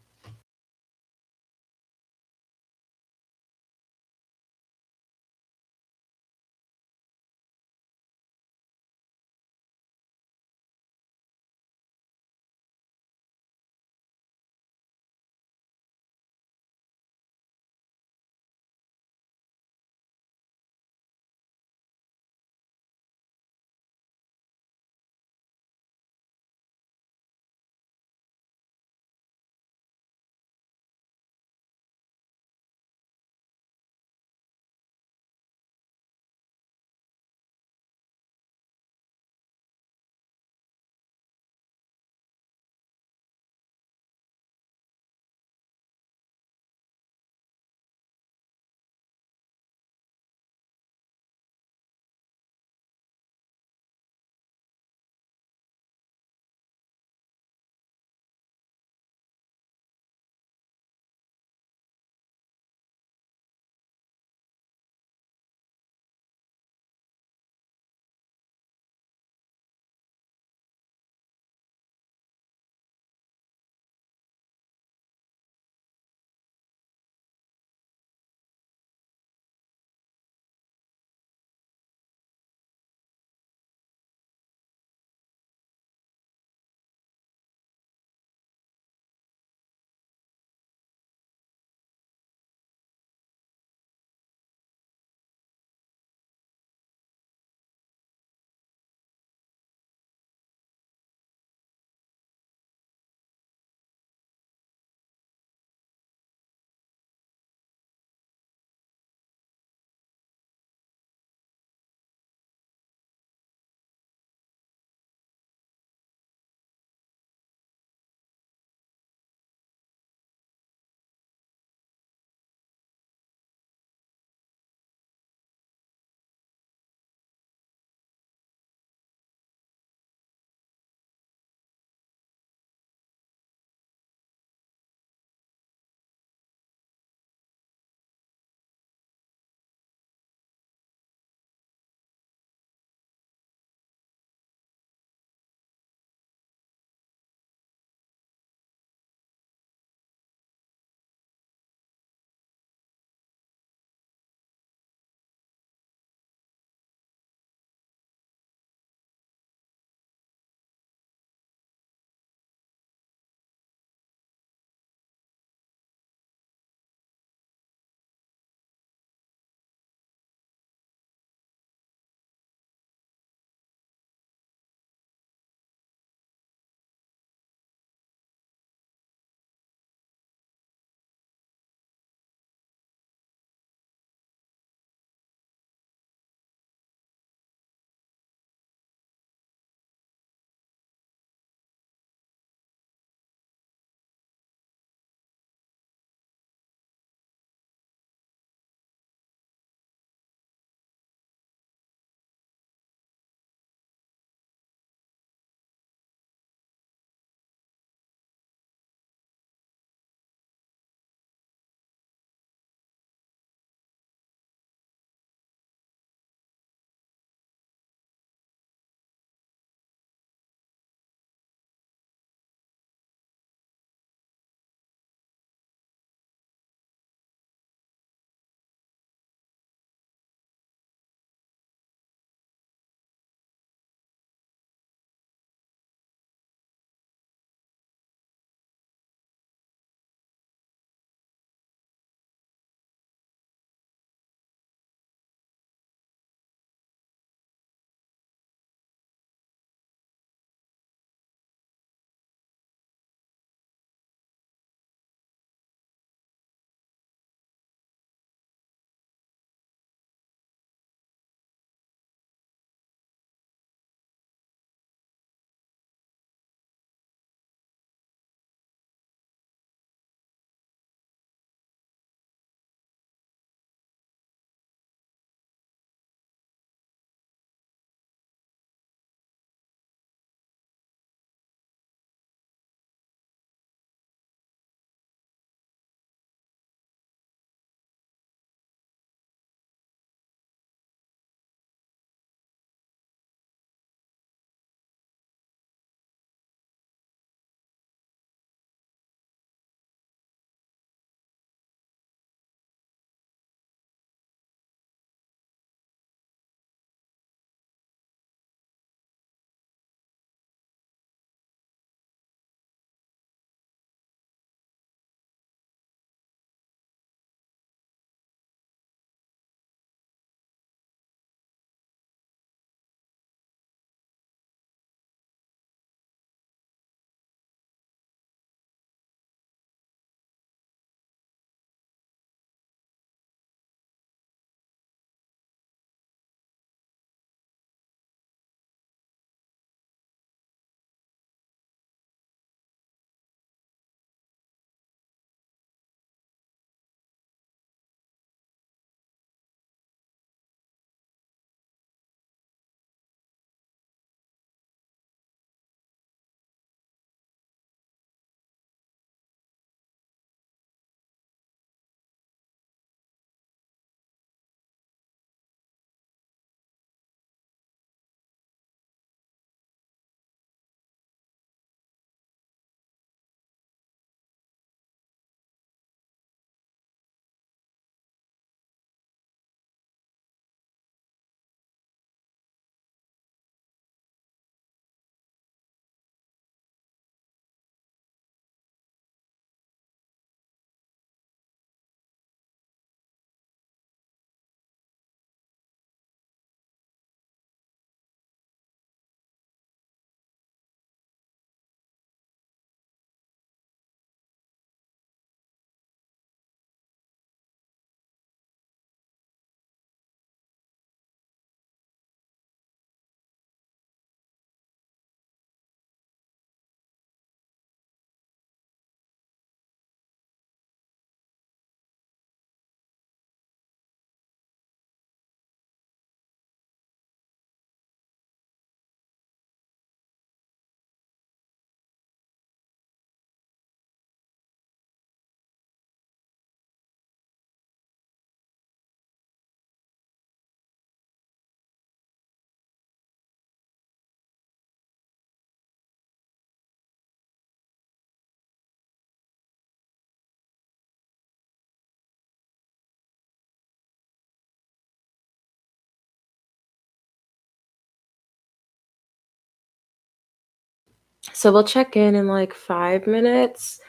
So we'll check in like 5 minutes,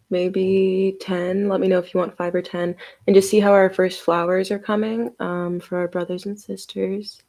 maybe 10. Let me know if you want 5 or 10, and just see how our first flowers are coming for our brothers and sisters.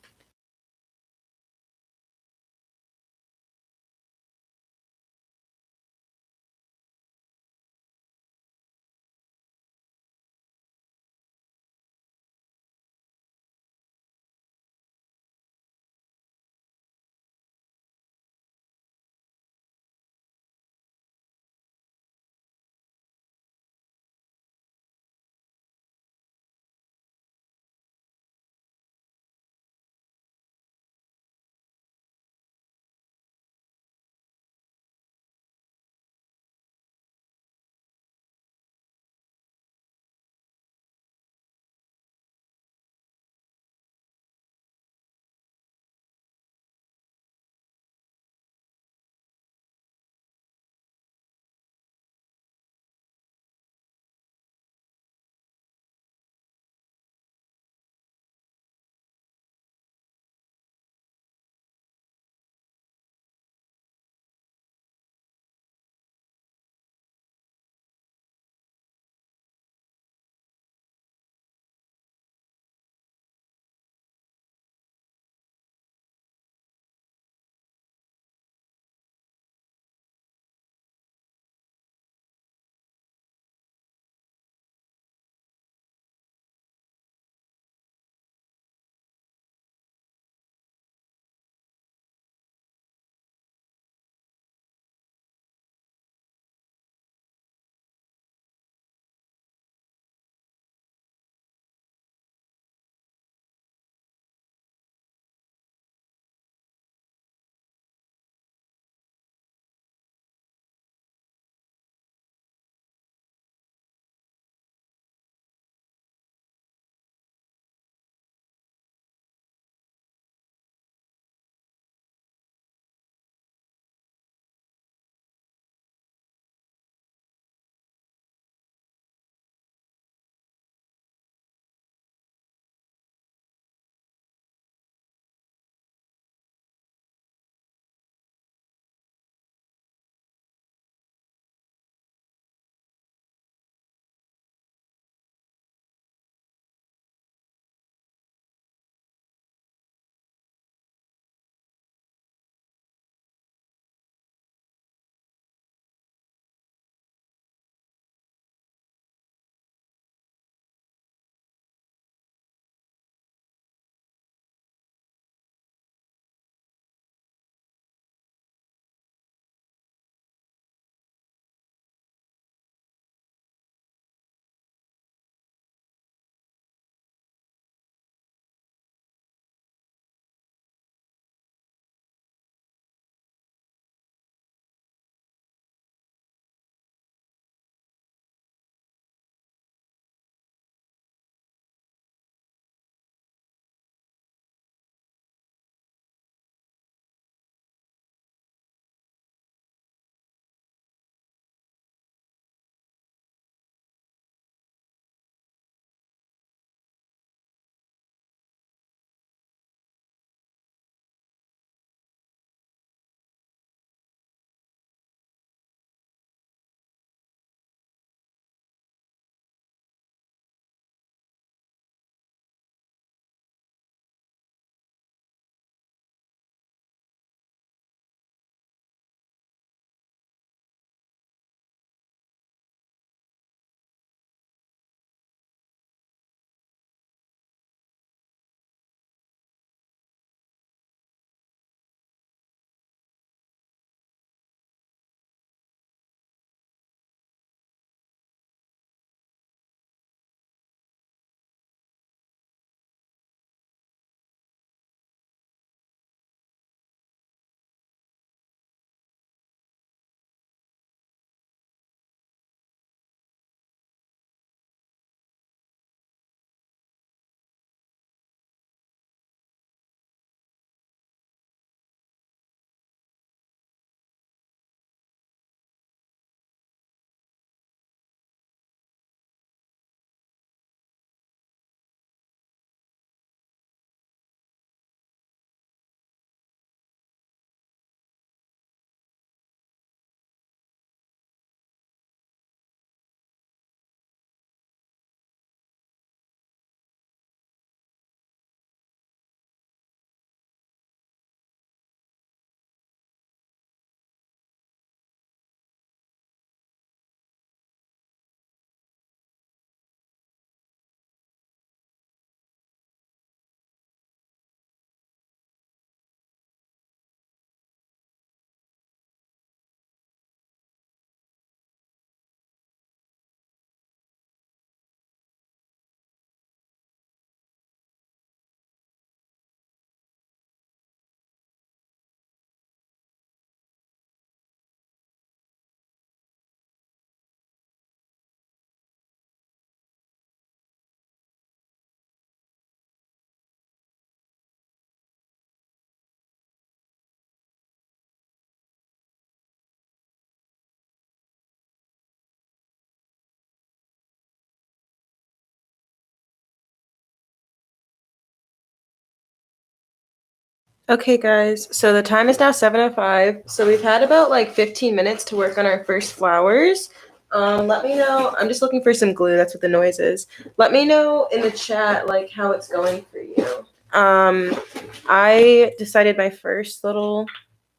Okay, guys, so the time is now 7:05. So we've had about like 15 minutes to work on our first flowers. Let me know. I'm just looking for some glue. That's what the noise is. Let me know in the chat like how it's going for you. I decided my first little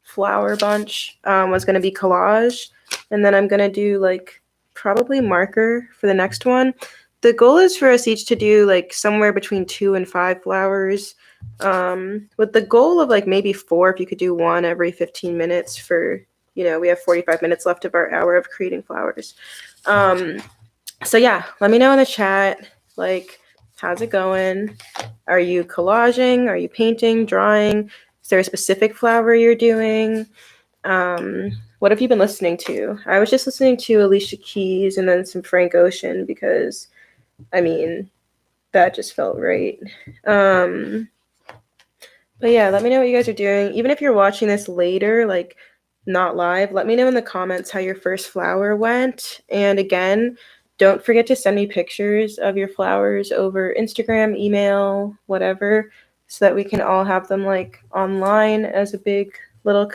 flower bunch was going to be collage, and then I'm going to do like probably marker for the next one. The goal is for us each to do like somewhere between 2 and 5 flowers, with the goal of like maybe 4 if you could do one every 15 minutes for, we have 45 minutes left of our hour of creating flowers. So yeah, let me know in the chat, like, how's it going? Are you collaging? Are you painting, drawing? Is there a specific flower you're doing? What have you been listening to? I was just listening to Alicia Keys and then some Frank Ocean because, I mean, that just felt right. But yeah, let me know what you guys are doing. Even if you're watching this later, like not live, let me know in the comments how your first flower went. And again, don't forget to send me pictures of your flowers over Instagram, email, whatever, so that we can all have them like online as a big little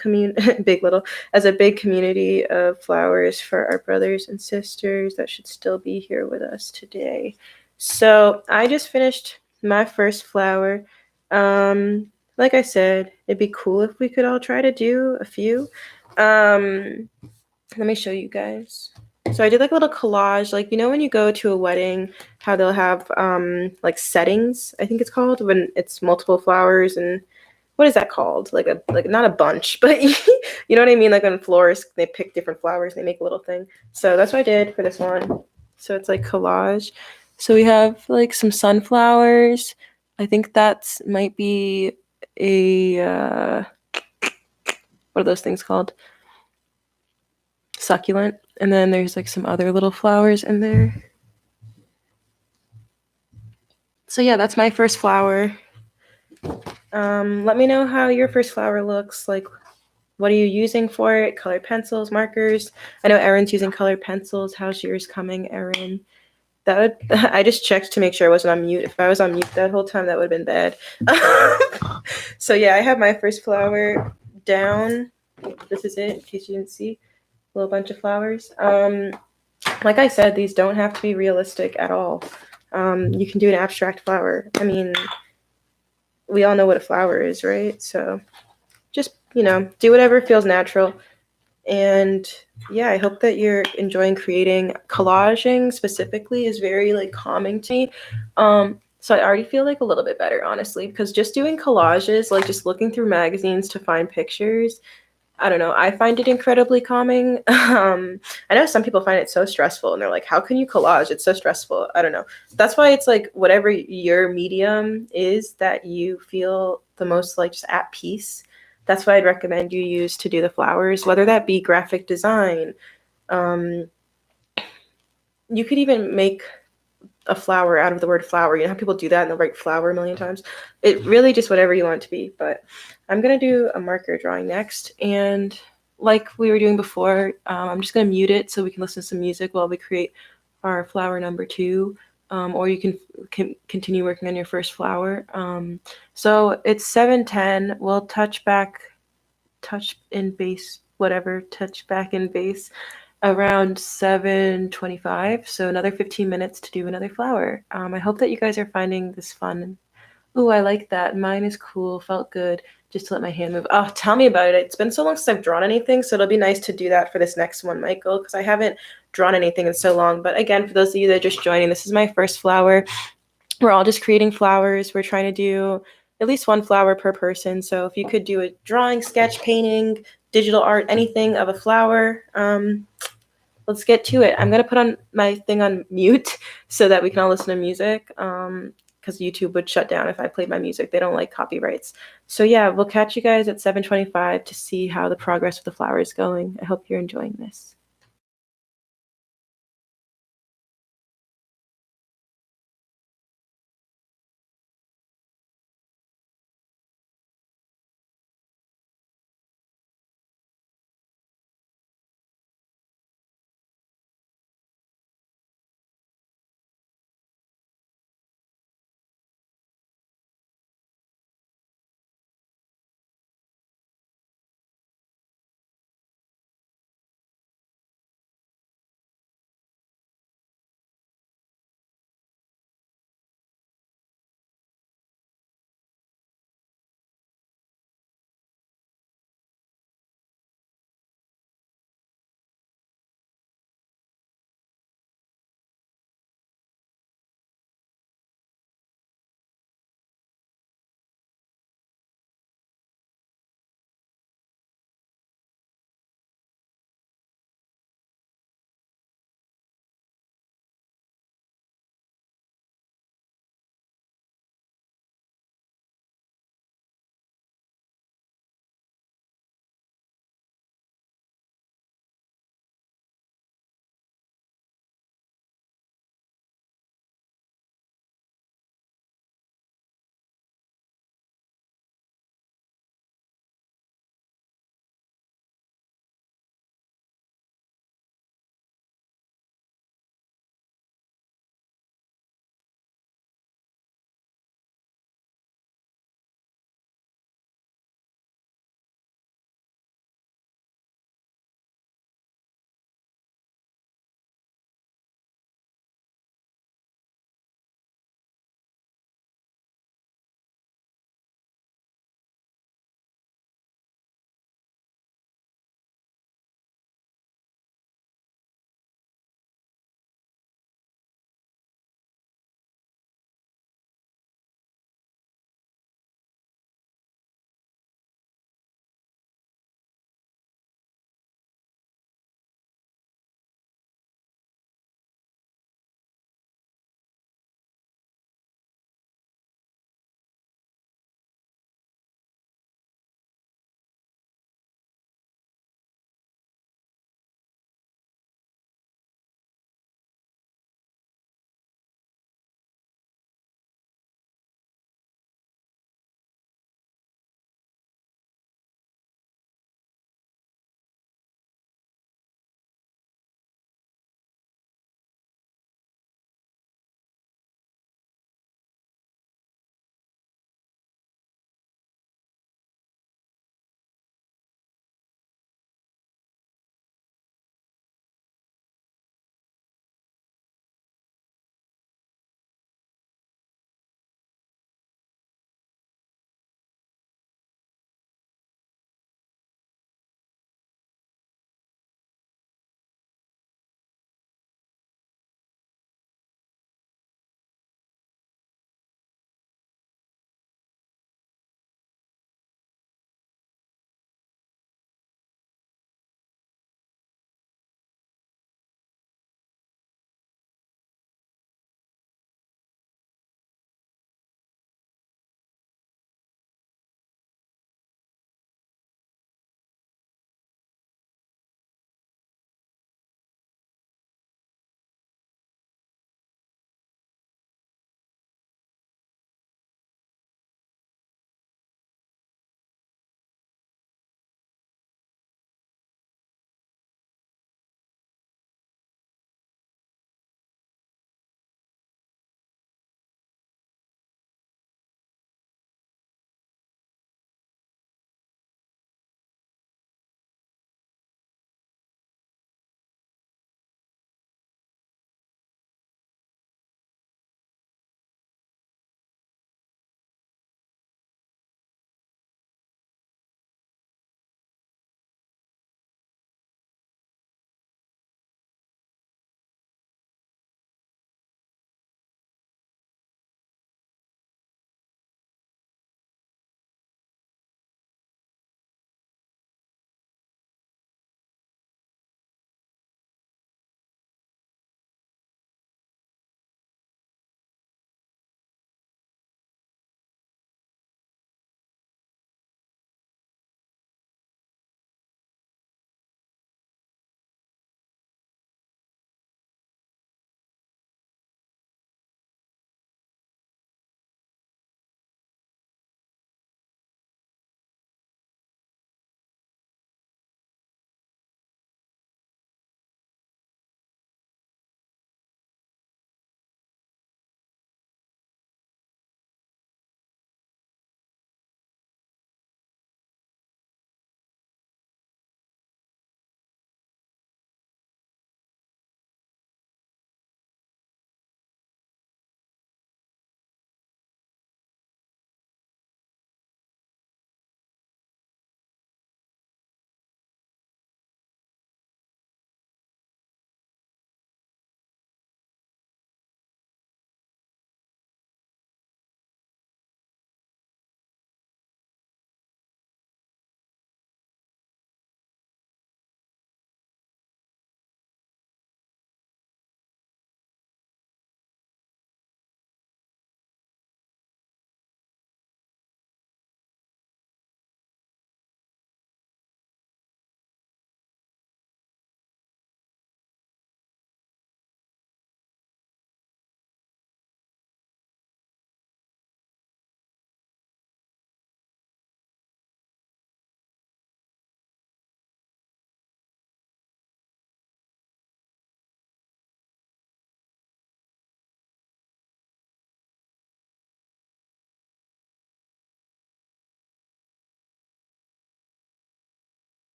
as a big community of flowers for our brothers and sisters that should still be here with us today. So I just finished my first flower. Like I said, it'd be cool if we could all try to do a few. Let me show you guys. So I did like a little collage, like when you go to a wedding, how they'll have like settings, I think it's called, when it's multiple flowers, and what is that called? Like not a bunch, but you know what I mean? Like on florists, they pick different flowers, they make a little thing. So that's what I did for this one. So it's like collage. So we have like some sunflowers. I think that's might be a what are those things called? Succulent. And then there's like some other little flowers in there. So yeah, that's my first flower. Let me know how your first flower looks. Like, what are you using for it? Colored pencils, markers. I know Erin's using colored pencils. How's yours coming, Erin? I just checked to make sure I wasn't on mute. If I was on mute that whole time, that would have been bad. So yeah, I have my first flower down. This is it, in case you didn't see. A little bunch of flowers. Like I said, these don't have to be realistic at all. You can do an abstract flower. I mean, we all know what a flower is, right? So just, do whatever feels natural. And yeah, I hope that you're enjoying creating. Collaging specifically is very like calming to me. So I already feel like a little bit better, honestly, because just doing collages, like just looking through magazines to find pictures, I don't know. I find it incredibly calming. I know some people find it so stressful and they're like, how can you collage? It's so stressful. I don't know. That's why it's like whatever your medium is that you feel the most like just at peace. That's what I'd recommend you use to do the flowers, whether that be graphic design. Um, you could even make a flower out of the word flower. You know how people do that and they'll write flower a million times? It really just whatever you want it to be. But I'm going to do a marker drawing next. And like we were doing before, I'm just going to mute it so we can listen to some music while we create our flower number 2. Or you can continue working on your first flower. So it's 7:10. We'll touch back in base around 7:25. So another 15 minutes to do another flower. I hope that you guys are finding this fun. Oh, I like that. Mine is cool. Felt good just to let my hand move. Oh, tell me about it. It's been so long since I've drawn anything, so it'll be nice to do that for this next one, Michael, because I haven't drawn anything in so long. But again, for those of you that are just joining, this is my first flower. We're all just creating flowers. We're trying to do at least one flower per person. So if you could do a drawing, sketch, painting, digital art, anything of a flower, let's get to it. I'm going to put on my thing on mute so that we can all listen to music, because YouTube would shut down if I played my music. They don't like copyrights. So yeah, we'll catch you guys at 7:25 to see how the progress of the flower is going. I hope you're enjoying this.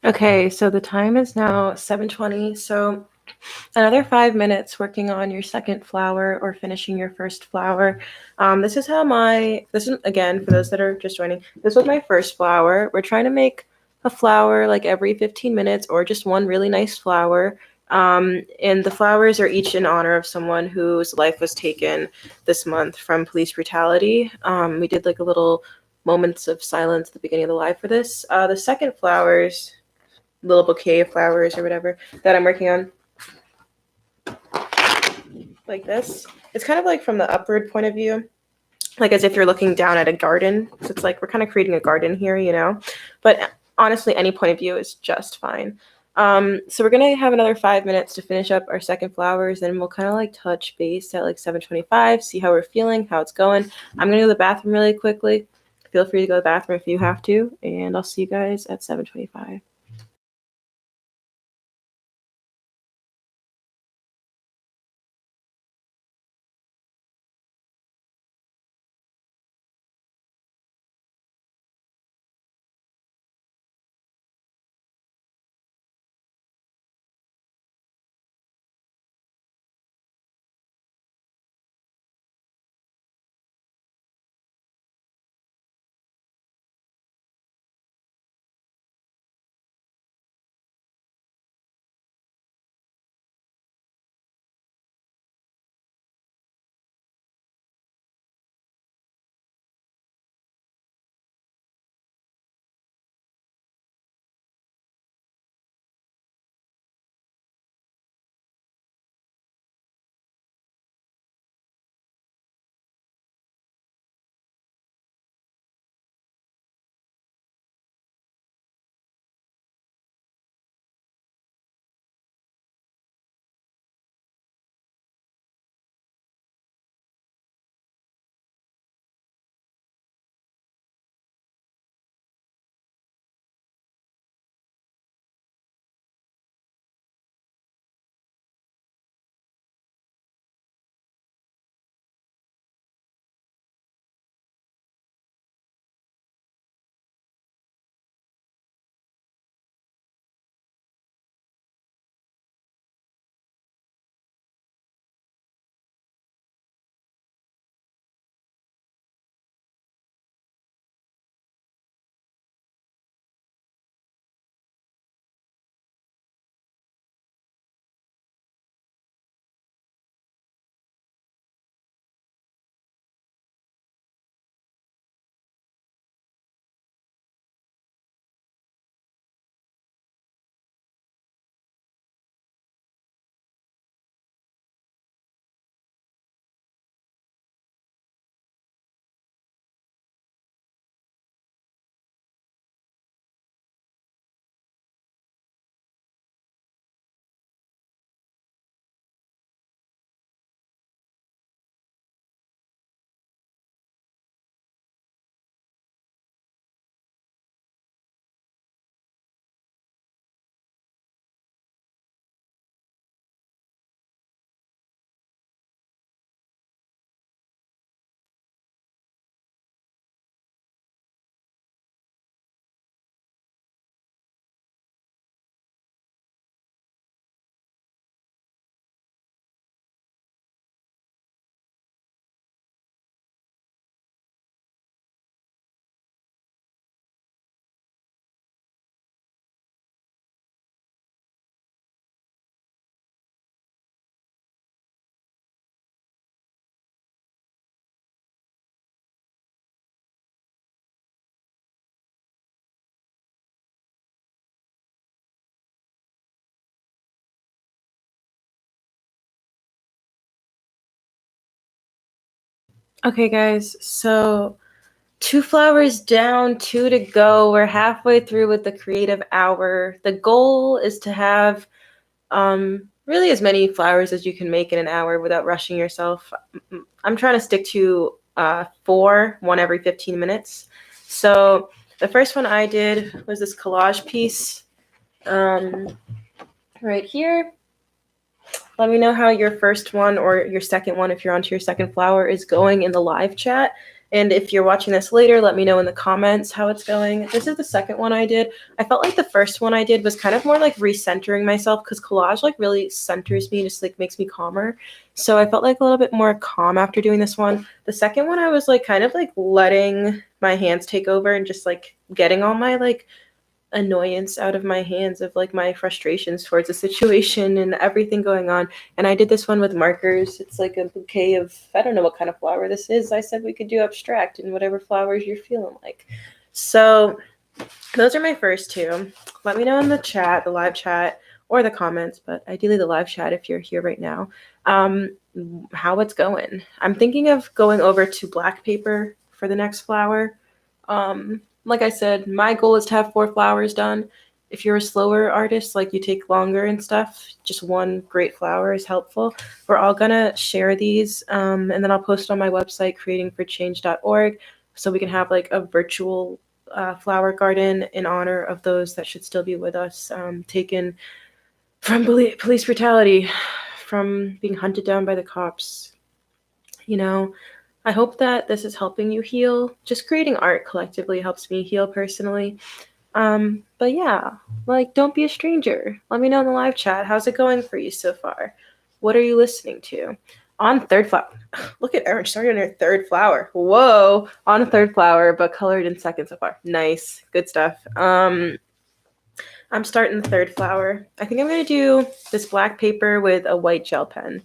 Okay, so the time is now 7:20. So another 5 minutes working on your second flower or finishing your first flower. This is again, for those that are just joining, this was my first flower. We're trying to make a flower like every 15 minutes or just one really nice flower. And the flowers are each in honor of someone whose life was taken this month from police brutality. We did like a little moments of silence at the beginning of the live for this. The second flowers, little bouquet of flowers or whatever that I'm working on, like this. It's kind of like from the upward point of view, like as if you're looking down at a garden. So it's like we're kind of creating a garden here, you know? But honestly, any point of view is just fine. So we're gonna have another 5 minutes to finish up our second flowers, and we'll kind of like touch base at like 7:25, see how we're feeling, how it's going. I'm gonna go to the bathroom really quickly. Feel free to go to the bathroom if you have to, and I'll see you guys at 7:25. Okay, guys, so two flowers down, two to go. We're halfway through with the creative hour. The goal is to have really as many flowers as you can make in an hour without rushing yourself. I'm trying to stick to four, one every 15 minutes. So the first one I did was this collage piece right here. Let me know how your first one or your second one, if you're onto your second flower, is going in the live chat. And if you're watching this later, let me know in the comments how it's going. This is the second one I did. I felt like the first one I did was kind of more like recentering myself, because collage like really centers me, just like makes me calmer. So I felt like a little bit more calm after doing this one. The second one I was like kind of like letting my hands take over and just like getting all my like annoyance out of my hands of like my frustrations towards the situation and everything going on. And I did this one with markers. It's like a bouquet of, I don't know what kind of flower this is. I said we could do abstract and whatever flowers you're feeling like. So those are my first two. Let me know in the chat, the live chat, or the comments, but ideally the live chat if you're here right now, how it's going. I'm thinking of going over to black paper for the next flower. Like I said, my goal is to have 4 flowers done. If you're a slower artist, like you take longer and stuff, just one great flower is helpful. We're all gonna share these, and then I'll post on my website, creatingforchange.org, so we can have like a virtual flower garden in honor of those that should still be with us, taken from police brutality, from being hunted down by the cops. You know, I hope that this is helping you heal. Just creating art collectively helps me heal personally. But yeah, like, don't be a stranger. Let me know in the live chat. How's it going for you so far? What are you listening to? On third flower. Look at Erin starting on her third flower. Whoa. On a third flower, but colored in second so far. Nice. Good stuff. I'm starting the third flower. I think I'm going to do this black paper with a white gel pen.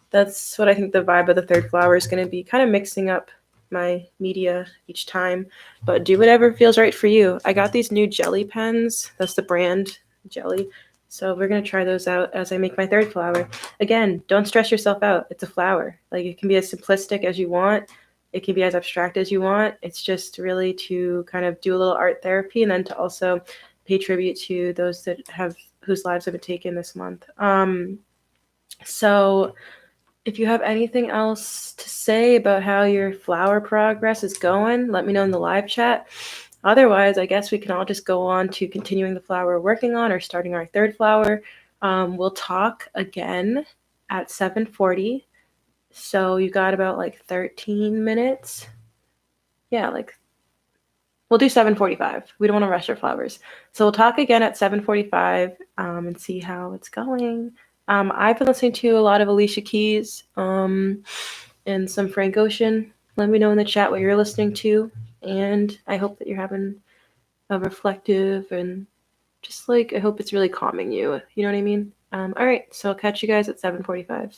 That's what I think the vibe of the third flower is going to be, kind of mixing up my media each time, but do whatever feels right for you. I got these new jelly pens. That's the brand, Jelly. So we're going to try those out as I make my third flower. Again, don't stress yourself out. It's a flower. Like, it can be as simplistic as you want. It can be as abstract as you want. It's just really to kind of do a little art therapy, and then to also pay tribute to those that have, whose lives have been taken this month. So if you have anything else to say about how your flower progress is going, let me know in the live chat. Otherwise, I guess we can all just go on to continuing the flower we're working on, or starting our third flower. We'll talk again at 7:40. So you got about like 13 minutes. Yeah, like, we'll do 7:45. We don't want to rush our flowers. So we'll talk again at 7:45, and see how it's going. I've been listening to a lot of Alicia Keys, and some Frank Ocean. Let me know in the chat what you're listening to. And I hope that you're having a reflective, and just like, I hope it's really calming you. You know what I mean? All right. So I'll catch you guys at 7:45.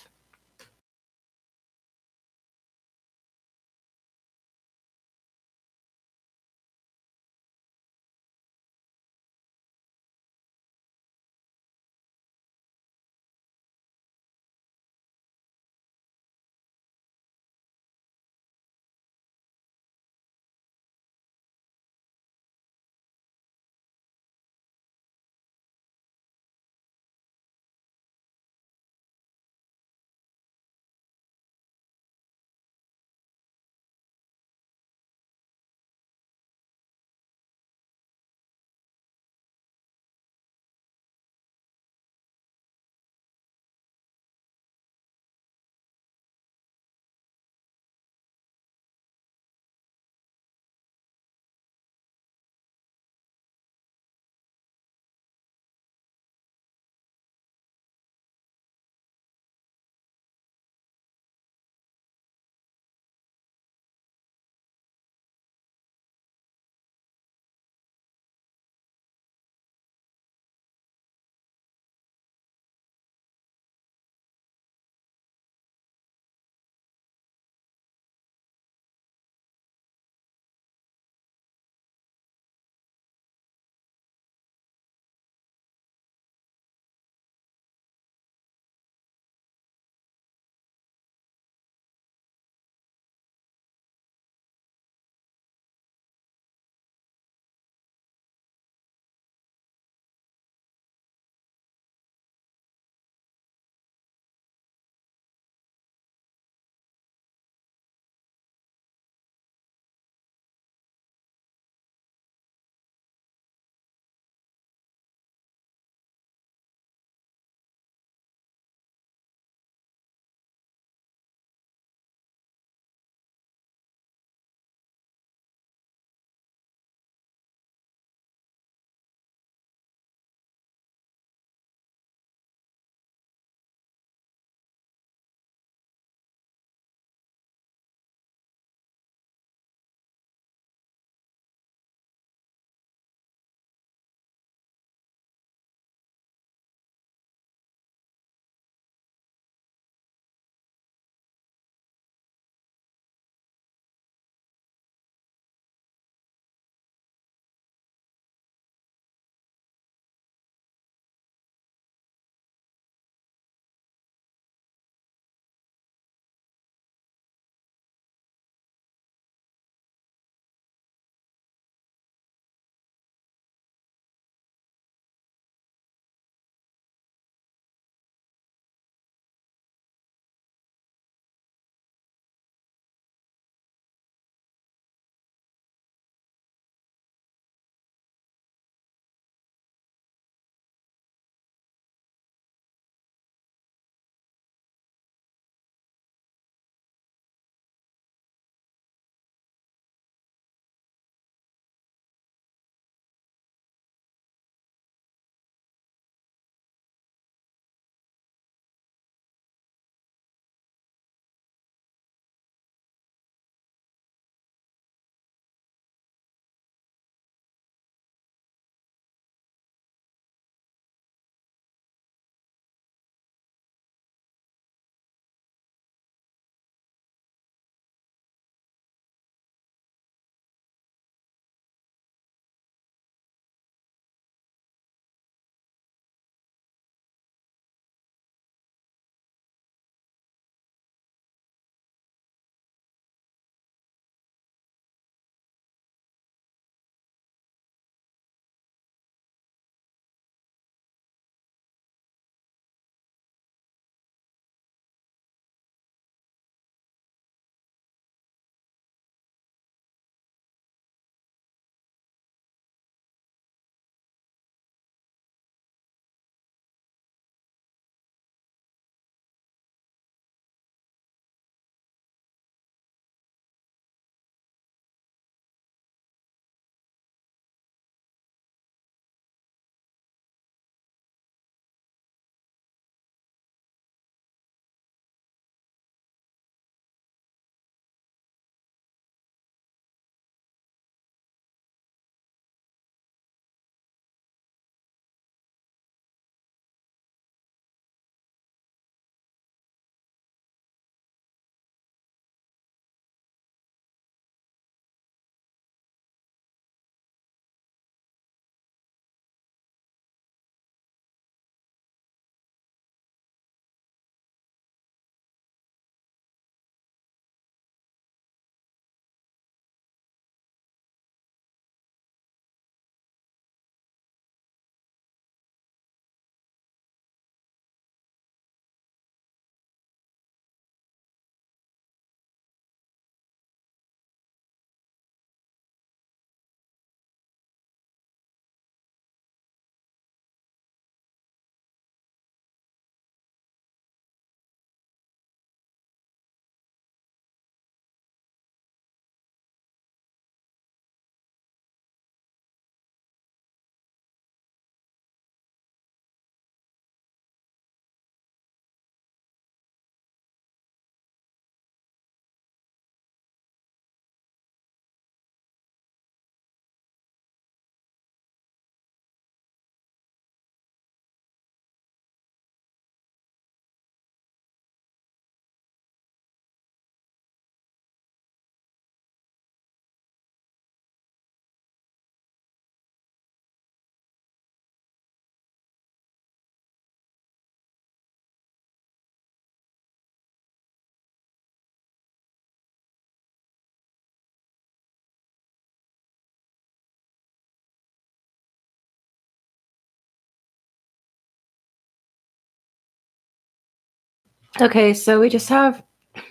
Okay, so we just have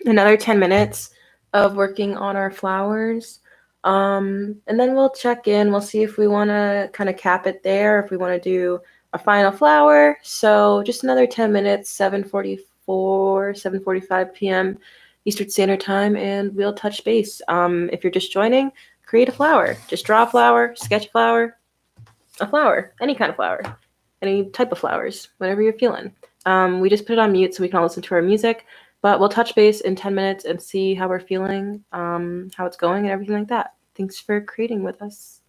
another 10 minutes of working on our flowers. And then we'll check in. We'll see if we want to kind of cap it there, if we want to do a final flower. So just another 10 minutes, 7:44, 7:45 p.m. Eastern Standard Time, and we'll touch base. If you're just joining, create a flower. Just draw a flower, sketch a flower, any kind of flower, any type of flowers, whatever you're feeling. We just put it on mute so we can all listen to our music, but we'll touch base in 10 minutes and see how we're feeling, how it's going, and everything like that. Thanks for creating with us.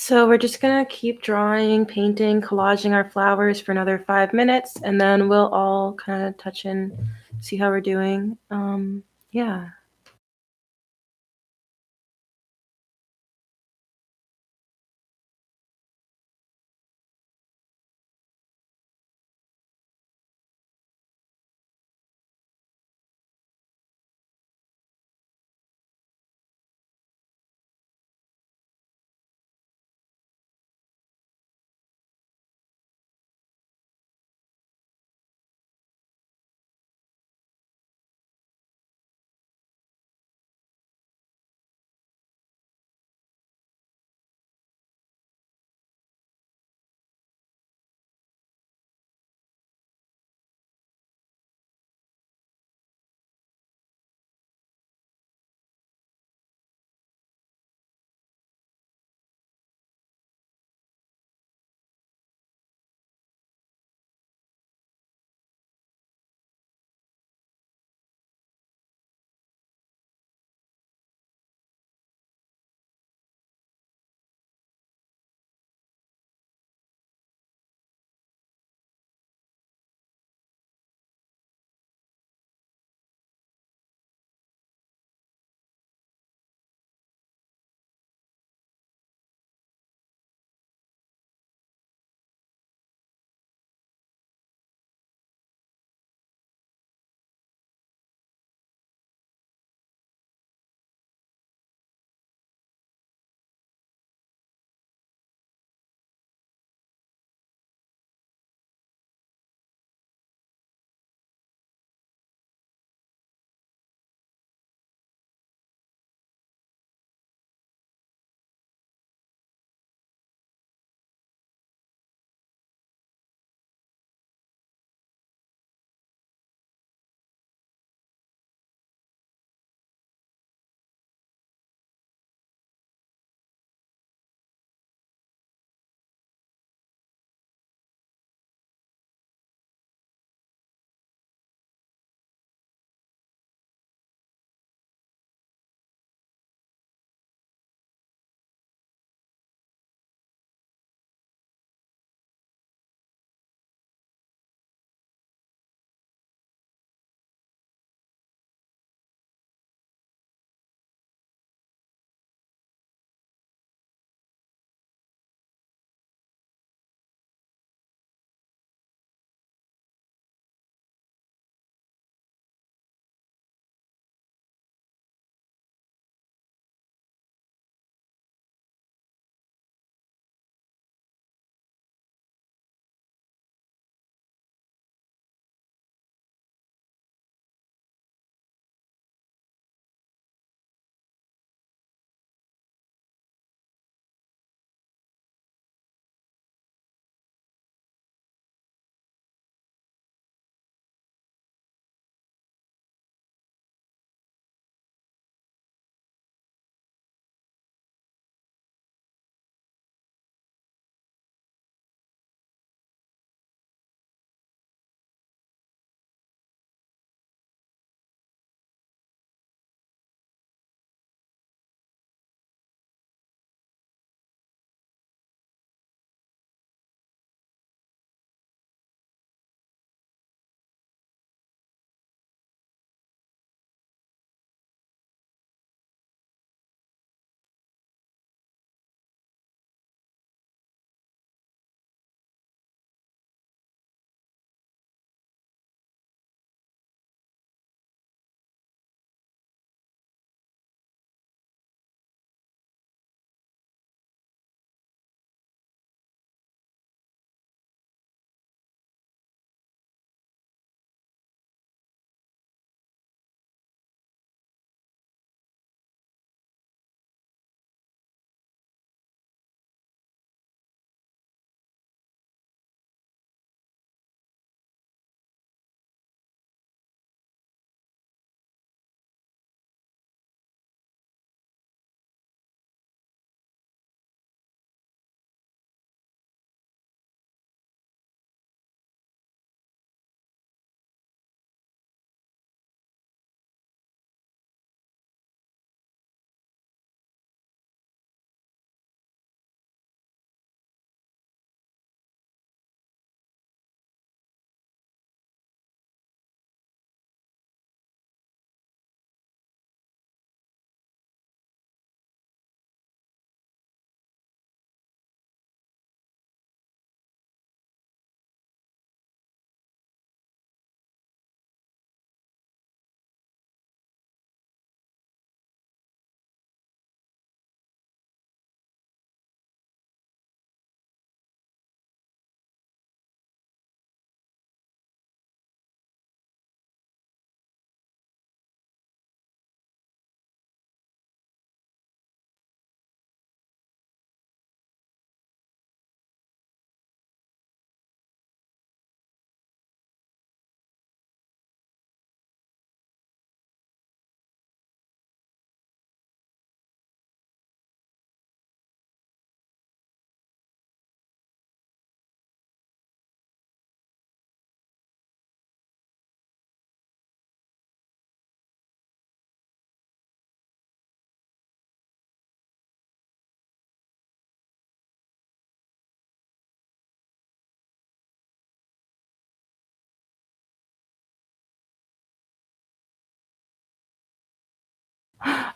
So we're just gonna keep drawing, painting, collaging our flowers for another 5 minutes, and then we'll all kind of touch in, see how we're doing. Yeah.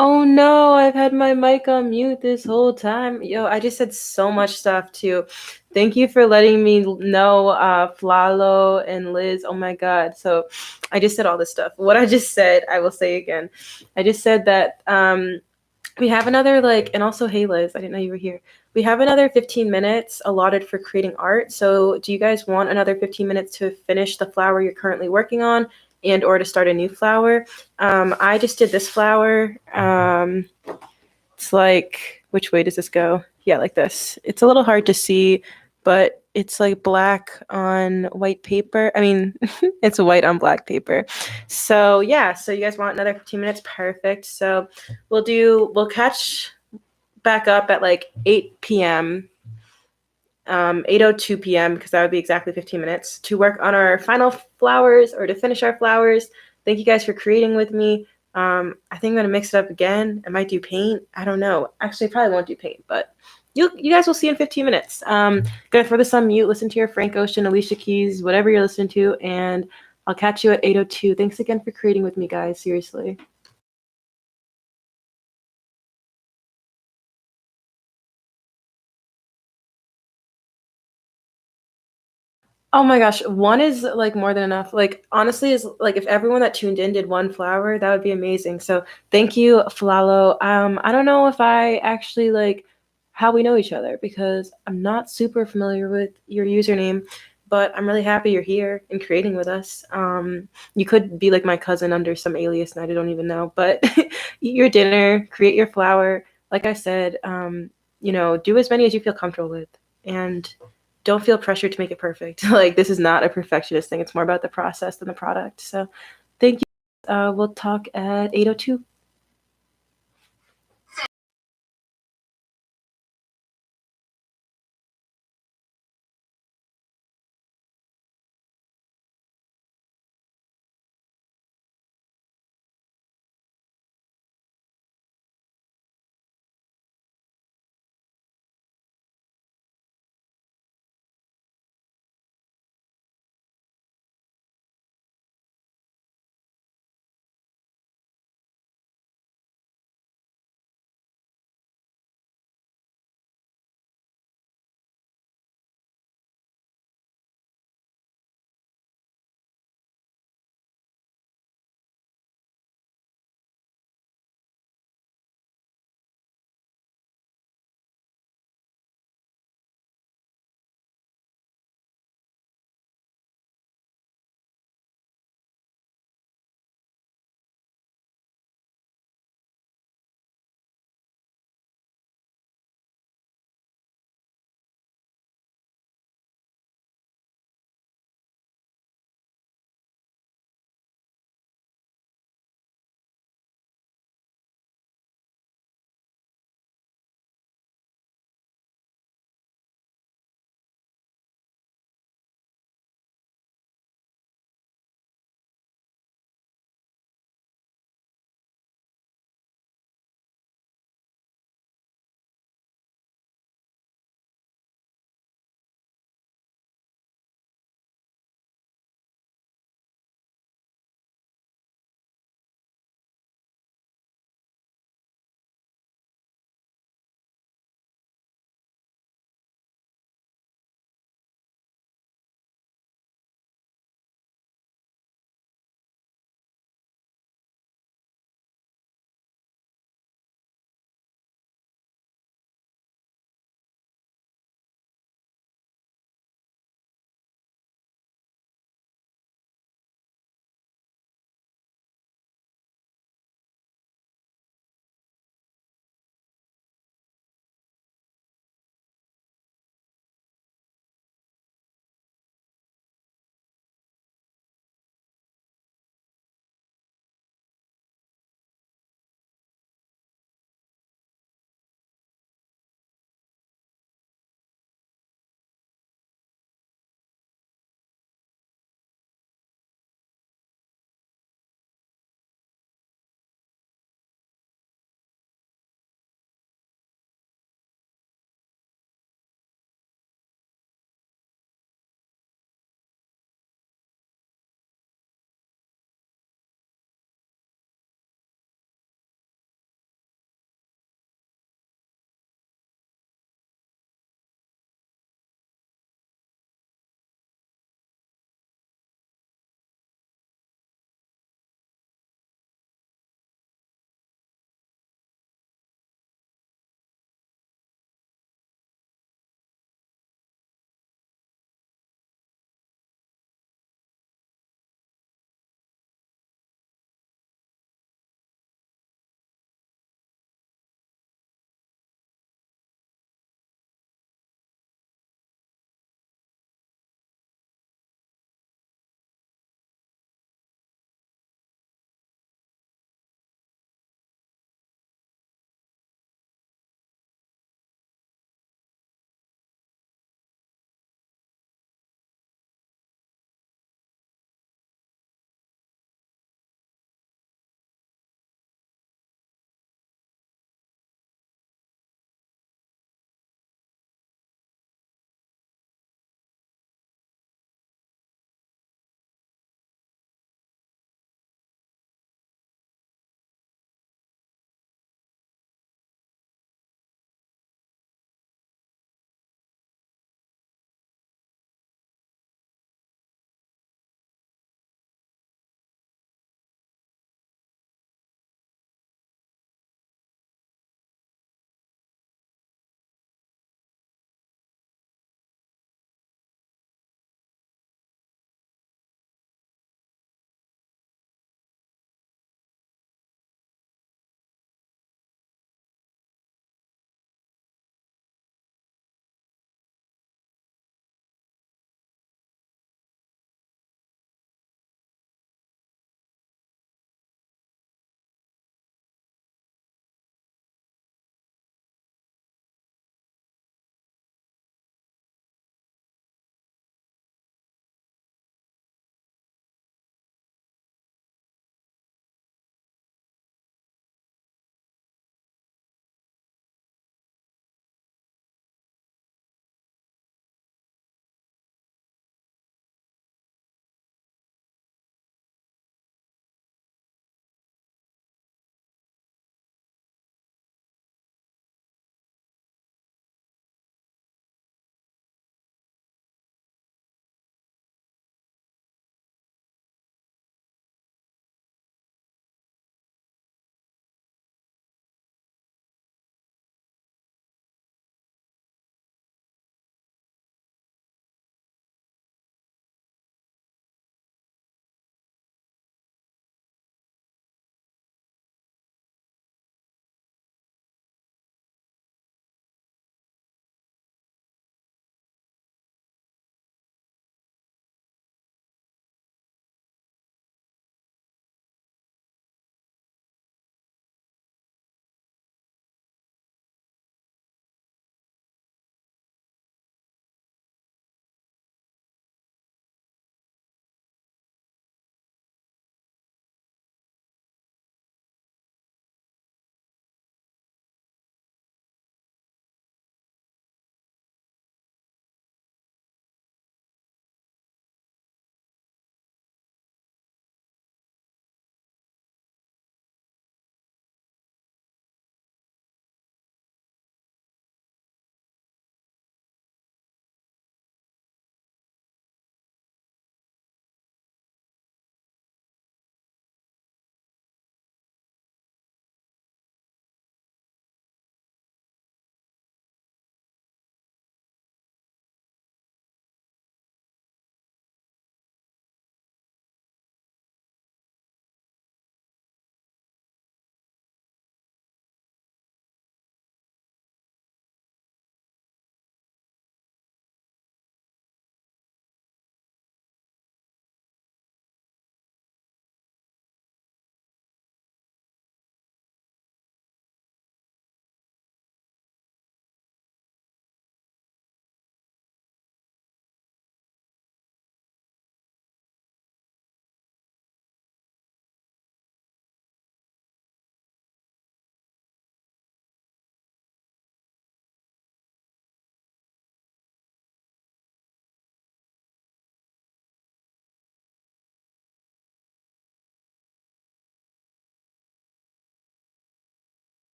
Oh no, I've had my mic on mute this whole time. Yo, I just said so much stuff too. Thank you for letting me know, Flalo and Liz. Oh my God. So I just said all this stuff. What I just said, I will say again. I just said that we have another like, and also, hey Liz, I didn't know you were here. We have another 15 minutes allotted for creating art. So do you guys want another 15 minutes to finish the flower you're currently working on and or to start a new flower? I just did this flower. It's like, which way does this go? Yeah, like this. It's a little hard to see, but it's like black on white paper. I mean, it's white on black paper. So yeah, so you guys want another 15 minutes? Perfect. So we'll catch back up at like 8 p.m. 8:02 p.m. because that would be exactly 15 minutes to work on our final flowers or to finish our flowers. Thank you guys for creating with me. I think I'm gonna mix it up again. I might do paint. I don't know. Actually, I probably won't do paint, but you guys will see in 15 minutes. Gonna throw this on mute. Listen to your Frank Ocean, Alicia Keys, whatever you're listening to, and I'll catch you at 8:02. Thanks again for creating with me, guys. Seriously. Oh my gosh, one is like more than enough. Like honestly, is like if everyone that tuned in did one flower, that would be amazing. So thank you, Falalo. I don't know if I actually like how we know each other because I'm not super familiar with your username, but I'm really happy you're here and creating with us. You could be like my cousin under some alias, and I don't even know. But eat your dinner, create your flower. Like I said, do as many as you feel comfortable with, and don't feel pressured to make it perfect. Like this is not a perfectionist thing. It's more about the process than the product. So thank you. We'll talk at 8:02.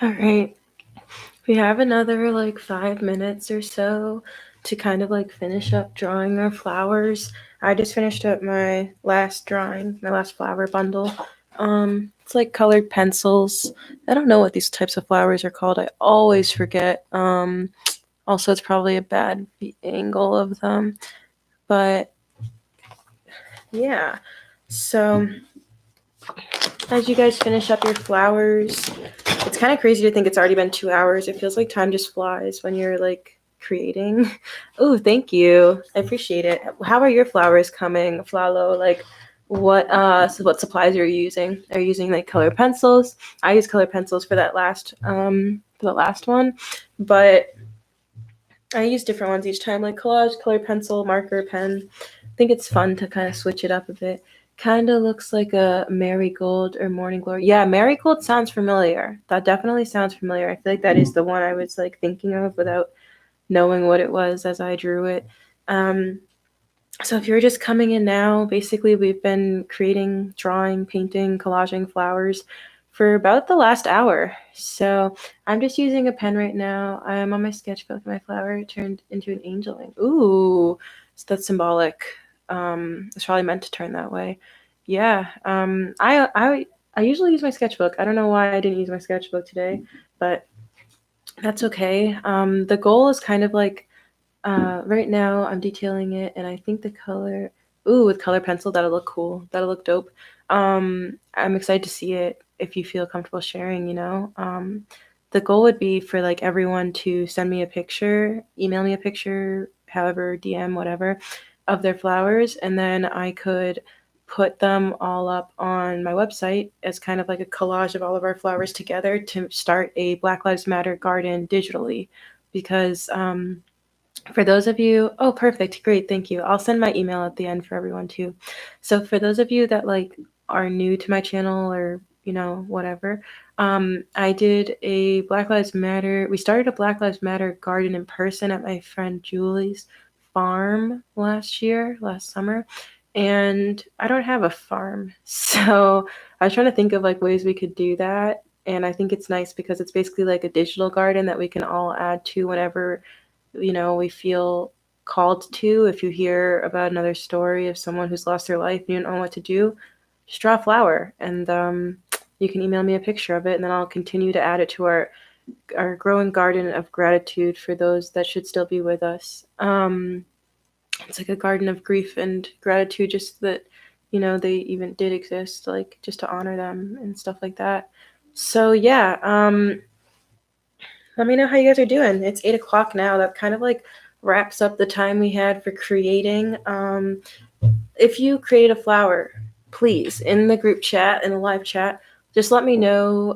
All right. We have another like 5 minutes or so to kind of like finish up drawing our flowers. I just finished up my last drawing, my last flower bundle. It's like colored pencils. I don't know what these types of flowers are called. I always forget. Also, it's probably a bad angle of them, but yeah. So as you guys finish up your flowers, it's kind of crazy to think it's already been 2 hours. It feels like time just flies when you're like creating. Oh, thank you. I appreciate it. How are your flowers coming, Flalo? Like what supplies are you using? Are you using like color pencils? I use color pencils for the last one, but I use different ones each time, like collage, color pencil, marker, pen. I think it's fun to kind of switch it up a bit. Kind of looks like a marigold or morning glory. Yeah, marigold sounds familiar. That definitely sounds familiar. I feel like that is the one I was like thinking of without knowing what it was as I drew it. Um, so if you're just coming in now, basically we've been creating, drawing, painting, collaging flowers for about the last hour. So I'm just using a pen right now. I'm on my sketchbook. My flower turned into an angel wing. Ooh, so that's symbolic. It's probably meant to turn that way. Yeah. I usually use my sketchbook. I don't know why I didn't use my sketchbook today, but that's okay. The goal is kind of like right now I'm detailing it, and I think the color, ooh, with color pencil, that'll look cool. That'll look dope. I'm excited to see it if you feel comfortable sharing, you know. The goal would be for like everyone to send me a picture, email me a picture, however, DM, whatever, of their flowers, and then I could put them all up on my website as kind of like a collage of all of our flowers together to start a Black Lives Matter garden digitally because for those of you, oh, perfect, great, thank you. I'll send my email at the end for everyone too. So for those of you that like are new to my channel or you know whatever, I did a Black Lives Matter. We started a Black Lives Matter garden in person at my friend Julie's farm last summer, and I don't have a farm, so I was trying to think of like ways we could do that. And I think it's nice because it's basically like a digital garden that we can all add to whenever we feel called to. If you hear about another story of someone who's lost their life and you don't know what to do, just draw a flower and you can email me a picture of it, and then I'll continue to add it to our growing garden of gratitude for those that should still be with us. It's like a garden of grief and gratitude, just that they even did exist, like just to honor them and stuff like that. So yeah, let me know how you guys are doing. It's 8 o'clock now. That kind of like wraps up the time we had for creating. If you create a flower, please, in the group chat, in the live chat, just let me know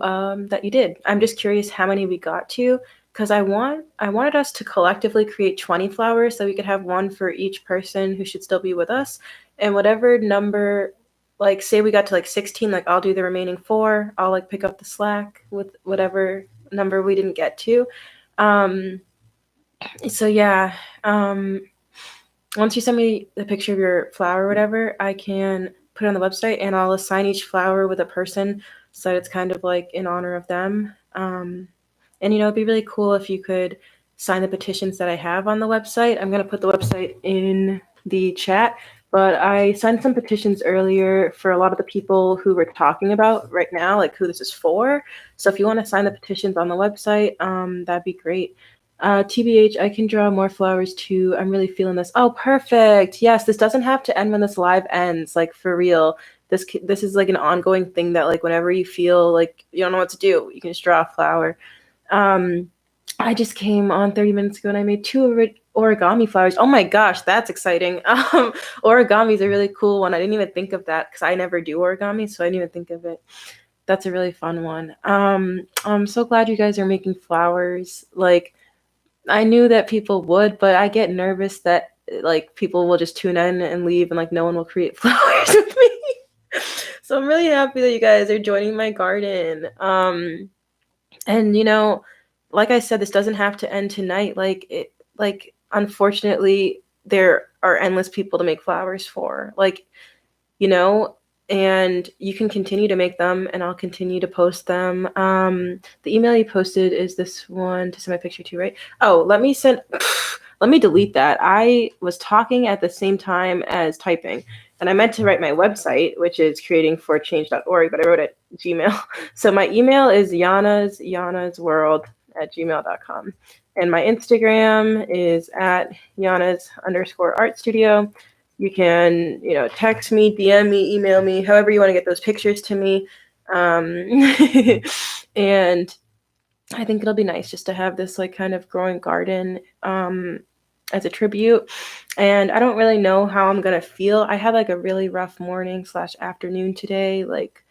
that you did. I'm just curious how many we got to, because I wanted us to collectively create 20 flowers so we could have one for each person who should still be with us. And whatever number, like say we got to like 16, like I'll do the remaining 4. I'll like pick up the slack with whatever number we didn't get to. So yeah, once you send me the picture of your flower or whatever, I can put it on the website and I'll assign each flower with a person so that it's kind of like in honor of them. And it'd be really cool if you could sign the petitions that I have on the website. I'm going to put the website in the chat, but I signed some petitions earlier for a lot of the people who we're talking about right now, like who this is for. So if you want to sign the petitions on the website, that'd be great. TBH, I can draw more flowers too. I'm really feeling this. Oh, perfect. Yes, this doesn't have to end when this live ends, like for real. This is like an ongoing thing that like whenever you feel like you don't know what to do, you can just draw a flower. I just came on 30 minutes ago and I made 2 origami flowers. Oh my gosh, that's exciting. Origami is a really cool one. I didn't even think of that because I never do origami, so I didn't even think of it. That's a really fun one. I'm so glad you guys are making flowers. Like, I knew that people would, but I get nervous that like people will just tune in and leave and like no one will create flowers with me. So I'm really happy that you guys are joining my garden. And like I said, this doesn't have to end tonight. Like unfortunately there are endless people to make flowers for. Like, you know, and you can continue to make them, and I'll continue to post them. The email you posted is this one to send my picture to, right? Oh, let me delete that. I was talking at the same time as typing, and I meant to write my website, which is creatingforchange.org, but I wrote it Gmail. So my email is yannasworld@gmail.com. And my Instagram is at Yanna's_art studio. You can, text me, DM me, email me, however you want to get those pictures to me. And I think it'll be nice just to have this like kind of growing garden as a tribute. And I don't really know how I'm gonna feel. I had like a really rough morning/afternoon today. Like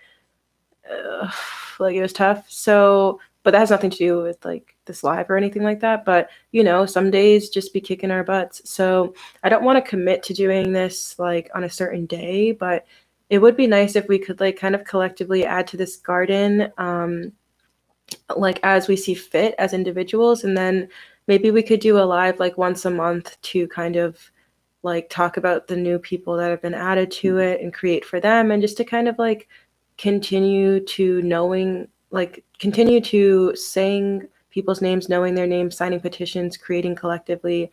it was tough. So, but that has nothing to do with like this live or anything like that. But some days just be kicking our butts. So I don't want to commit to doing this like on a certain day, but it would be nice if we could like kind of collectively add to this garden, like as we see fit as individuals. And then maybe we could do a live like once a month to kind of like talk about the new people that have been added to it and create for them, and just to kind of like continue to saying people's names, knowing their names, signing petitions, creating collectively.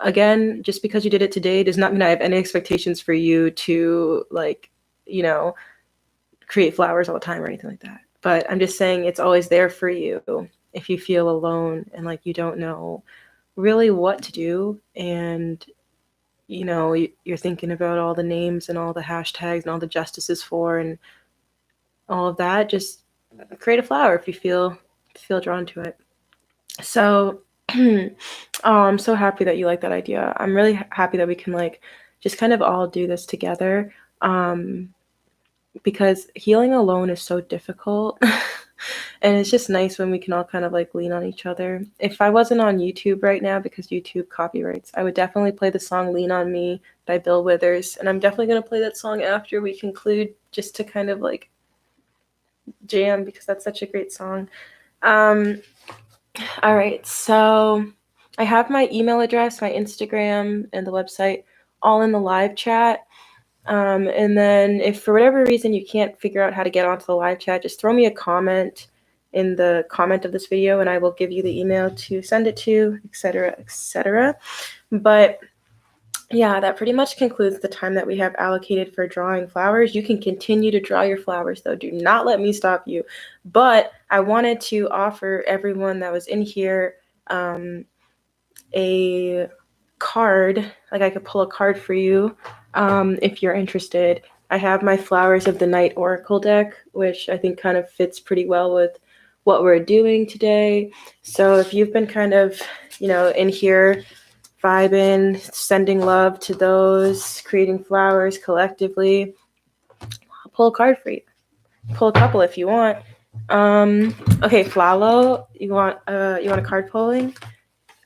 Again, just because you did it today does not mean I have any expectations for you to like, create flowers all the time or anything like that. But I'm just saying it's always there for you if you feel alone and like you don't know really what to do, and you're thinking about all the names and all the hashtags and all the justices for and all of that. Just create a flower if you feel drawn to it. So I'm so happy that you like that idea. I'm really happy that we can like just kind of all do this together, because healing alone is so difficult. And it's just nice when we can all kind of like lean on each other. If I wasn't on YouTube right now, because YouTube copyrights, I would definitely play the song Lean on Me by Bill Withers. And I'm definitely going to play that song after we conclude, just to kind of like jam, because that's such a great song. All right, so I have my email address, my Instagram, and the website all in the live chat. And then if for whatever reason you can't figure out how to get onto the live chat, just throw me a comment in the comment of this video and I will give you the email to send it to, etc., etc. But yeah, that pretty much concludes the time that we have allocated for drawing flowers. You can continue to draw your flowers, though. Do not let me stop you. But I wanted to offer everyone that was in here a card. Like I could pull a card for you if you're interested. I have my Flowers of the Night Oracle deck, which I think kind of fits pretty well with what we're doing today. So if you've been kind of, in here vibing, sending love to those, creating flowers collectively, I'll pull a card for you. Pull a couple if you want. Okay, Flalo, you want a card pulling?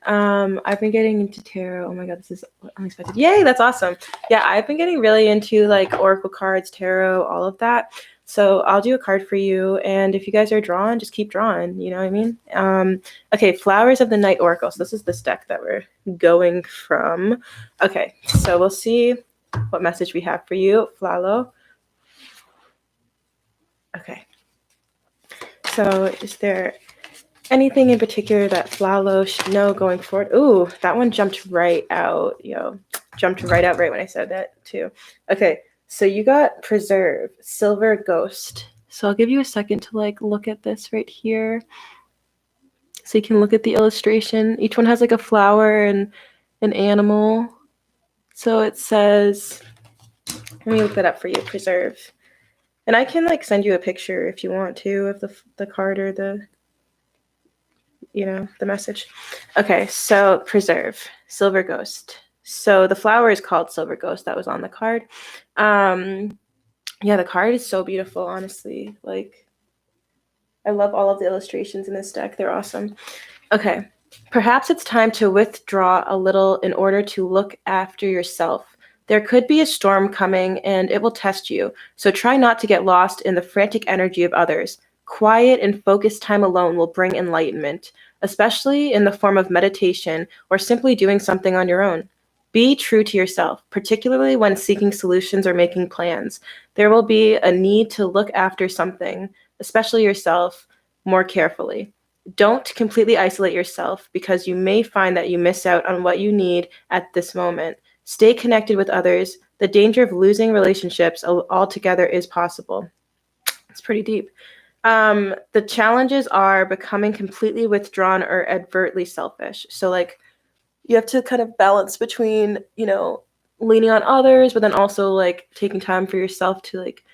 I've been getting into tarot. Oh my god, this is unexpected. Yay, that's awesome. Yeah, I've been getting really into like oracle cards, tarot, all of that. So I'll do a card for you, and if you guys are drawing, just keep drawing, you know what I mean? Okay, Flowers of the Night Oracle. So this is this deck that we're going from. Okay, so we'll see what message we have for you, Flalo. Okay. So is there anything in particular that Flalo should know going forward? Ooh, that one jumped right out, jumped right out right when I said that too. Okay, so you got Preserve, Silver Ghost. So I'll give you a second to like look at this right here. So you can look at the illustration. Each one has like a flower and an animal. So it says, let me look that up for you, Preserve. And I can like send you a picture if you want to of the card or the message. Okay, so Preserve, Silver Ghost. So the flower is called Silver Ghost. That was on the card. Yeah, the card is so beautiful, honestly. Like, I love all of the illustrations in this deck. They're awesome. Okay, perhaps it's time to withdraw a little in order to look after yourself. There could be a storm coming and it will test you, so try not to get lost in the frantic energy of others. Quiet and focused time alone will bring enlightenment, especially in the form of meditation or simply doing something on your own. Be true to yourself, particularly when seeking solutions or making plans. There will be a need to look after something, especially yourself, more carefully. Don't completely isolate yourself because you may find that you miss out on what you need at this moment. Stay connected with others. The danger of losing relationships altogether is possible. It's pretty deep. The challenges are becoming completely withdrawn or overtly selfish. So, like, you have to kind of balance between, leaning on others, but then also like taking time for yourself to like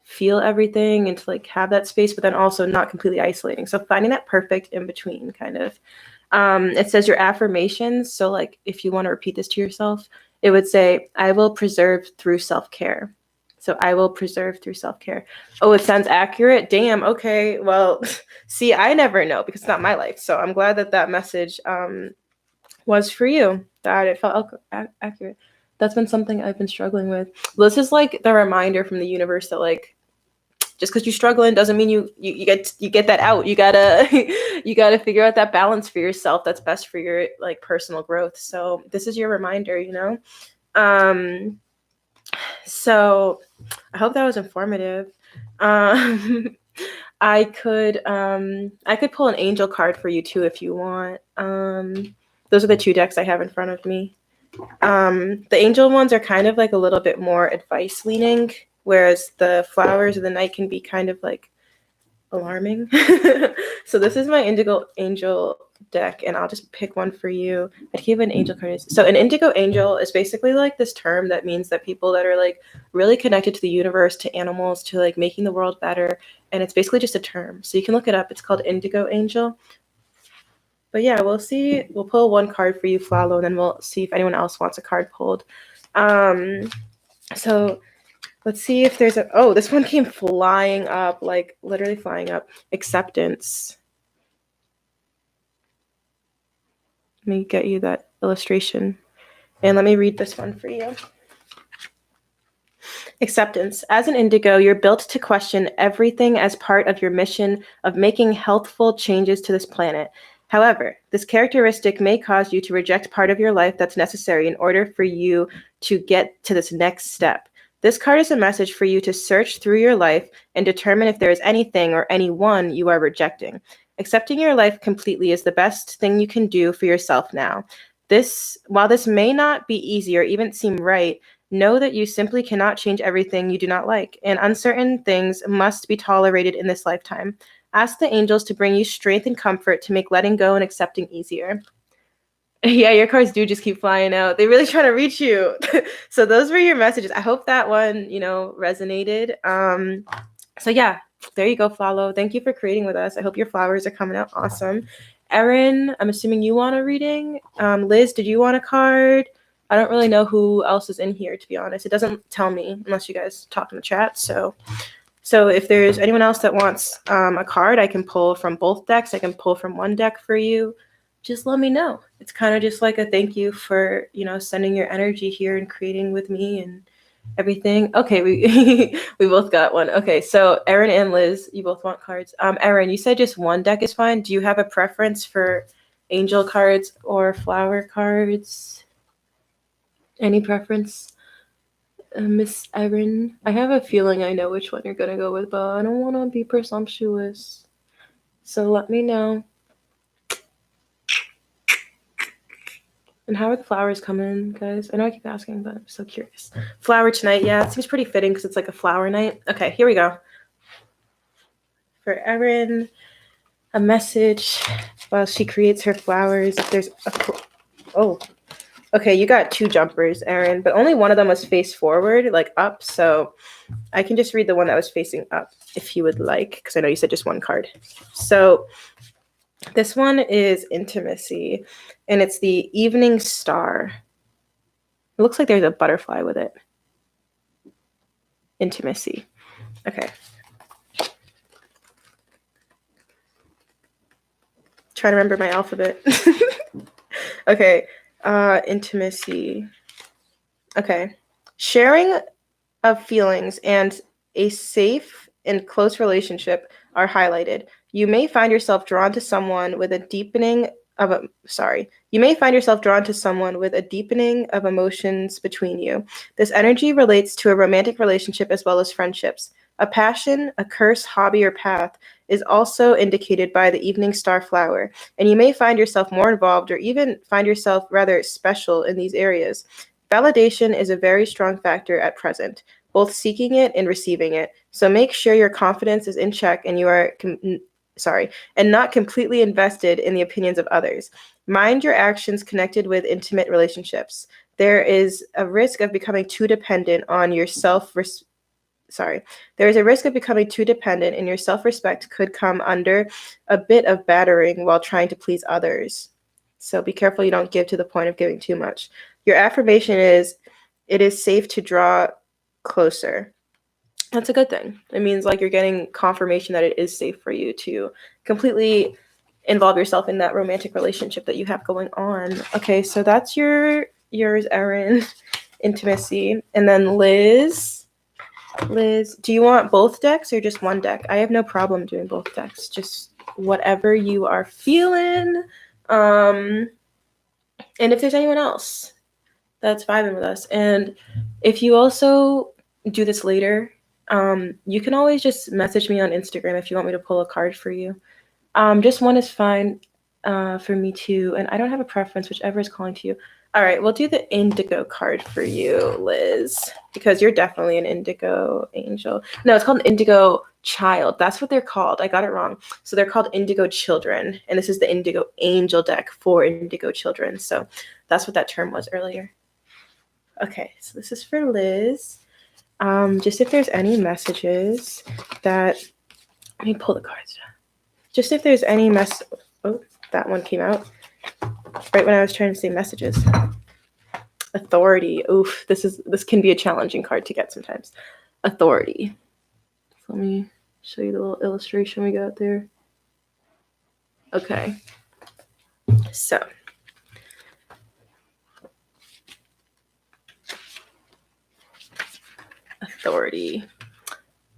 feel everything and to like have that space, but then also not completely isolating. So finding that perfect in between kind of. It says your affirmations. So like if you want to repeat this to yourself, it would say, I will preserve through self-care. So I will preserve through self-care. Oh, it sounds accurate. Damn. Okay. Well, see, I never know because it's not my life. So I'm glad that that message was for you, that it felt accurate. That's been something I've been struggling with. This is like the reminder from the universe that like just because you're struggling doesn't mean you get that out. You gotta you gotta figure out that balance for yourself that's best for your like personal growth. So this is your reminder, So I hope that was informative. I could pull an angel card for you too if you want. Those are the two decks I have in front of me. The angel ones are kind of like a little bit more advice leaning, whereas the flowers of the night can be kind of like alarming. So this is my indigo angel deck, and I'll just pick one for you. I'd give an angel card. So an indigo angel is basically like this term that means that people that are like really connected to the universe, to animals, to like making the world better, and it's basically just a term. So you can look it up. It's called indigo angel. But yeah, we'll see. We'll pull one card for you, Flalo, and then we'll see if anyone else wants a card pulled. So let's see if there's a... Oh, this one came flying up, like literally flying up. Acceptance. Let me get you that illustration. And let me read this one for you. Acceptance. As an indigo, you're built to question everything as part of your mission of making healthful changes to this planet. However, this characteristic may cause you to reject part of your life that's necessary in order for you to get to this next step. This card is a message for you to search through your life and determine if there is anything or anyone you are rejecting. Accepting your life completely is the best thing you can do for yourself now. While this may not be easy or even seem right, know that you simply cannot change everything you do not like, and uncertain things must be tolerated in this lifetime. Ask the angels to bring you strength and comfort to make letting go and accepting easier. Yeah, your cards do just keep flying out. They're really trying to reach you. So those were your messages. I hope that one, resonated. So yeah, there you go, Flalo. Thank you for creating with us. I hope your flowers are coming out awesome. Erin, I'm assuming you want a reading. Liz, did you want a card? I don't really know who else is in here, to be honest. It doesn't tell me unless you guys talk in the chat. So if there's anyone else that wants a card, I can pull from both decks. I can pull from one deck for you. Just let me know. It's kind of just like a thank you for, sending your energy here and creating with me and everything. Okay, we we both got one. Okay, so Erin and Liz, you both want cards. Erin, you said just one deck is fine. Do you have a preference for angel cards or flower cards? Any preference? Miss Erin, I have a feeling I know which one you're gonna go with, but I don't want to be presumptuous. So let me know. And how are the flowers coming, guys? I know I keep asking, but I'm so curious. Flower tonight, yeah, it seems pretty fitting because it's like a flower night. Okay, here we go. For Erin, a message while she creates her flowers. If there's okay, you got two jumpers, Erin, but only one of them was face forward, like up. So I can just read the one that was facing up if you would like, because I know you said just one card. So this one is intimacy, and it's the evening star. It looks like there's a butterfly with it. Intimacy. Okay. Trying to remember my alphabet. Okay. Intimacy. Okay. Sharing of feelings and a safe and close relationship are highlighted. You may find yourself drawn to someone with a deepening You may find yourself drawn to someone with a deepening of emotions between you. This energy relates to a romantic relationship as well as friendships. A passion, a curse, hobby, or path is also indicated by the evening star flower, and you may find yourself more involved or even find yourself rather special in these areas. Validation is a very strong factor at present, both seeking it and receiving it. So make sure your confidence is in check and you are and not completely invested in the opinions of others. Mind your actions connected with intimate relationships. There is a risk of becoming too dependent on your there is a risk of becoming too dependent, and your self-respect could come under a bit of battering while trying to please others. So be careful you don't give to the point of giving too much. Your affirmation is, it is safe to draw closer. That's a good thing. It means like you're getting confirmation that it is safe for you to completely involve yourself in that romantic relationship that you have going on. Okay, so that's yours, Erin. Intimacy. And then Liz, do you want both decks or just one deck? I have no problem doing both decks. Just whatever you are feeling. And if there's anyone else that's vibing with us. And if you also do this later, you can always just message me on Instagram if you want me to pull a card for you. Just one is fine for me too. And I don't have a preference, whichever is calling to you. All right, we'll do the indigo card for you, Liz, because you're definitely an indigo angel. No, it's called an indigo child. That's what they're called. I got it wrong. So they're called indigo children. And this is the indigo angel deck for indigo children. So that's what that term was earlier. Okay, so this is for Liz. Just if there's any messages that, let me pull the cards down. Just if there's any oh, that one came out right when I was trying to say messages. Authority. Oof, this can be a challenging card to get sometimes. Authority. So let me show you the little illustration we got there. Okay. So authority.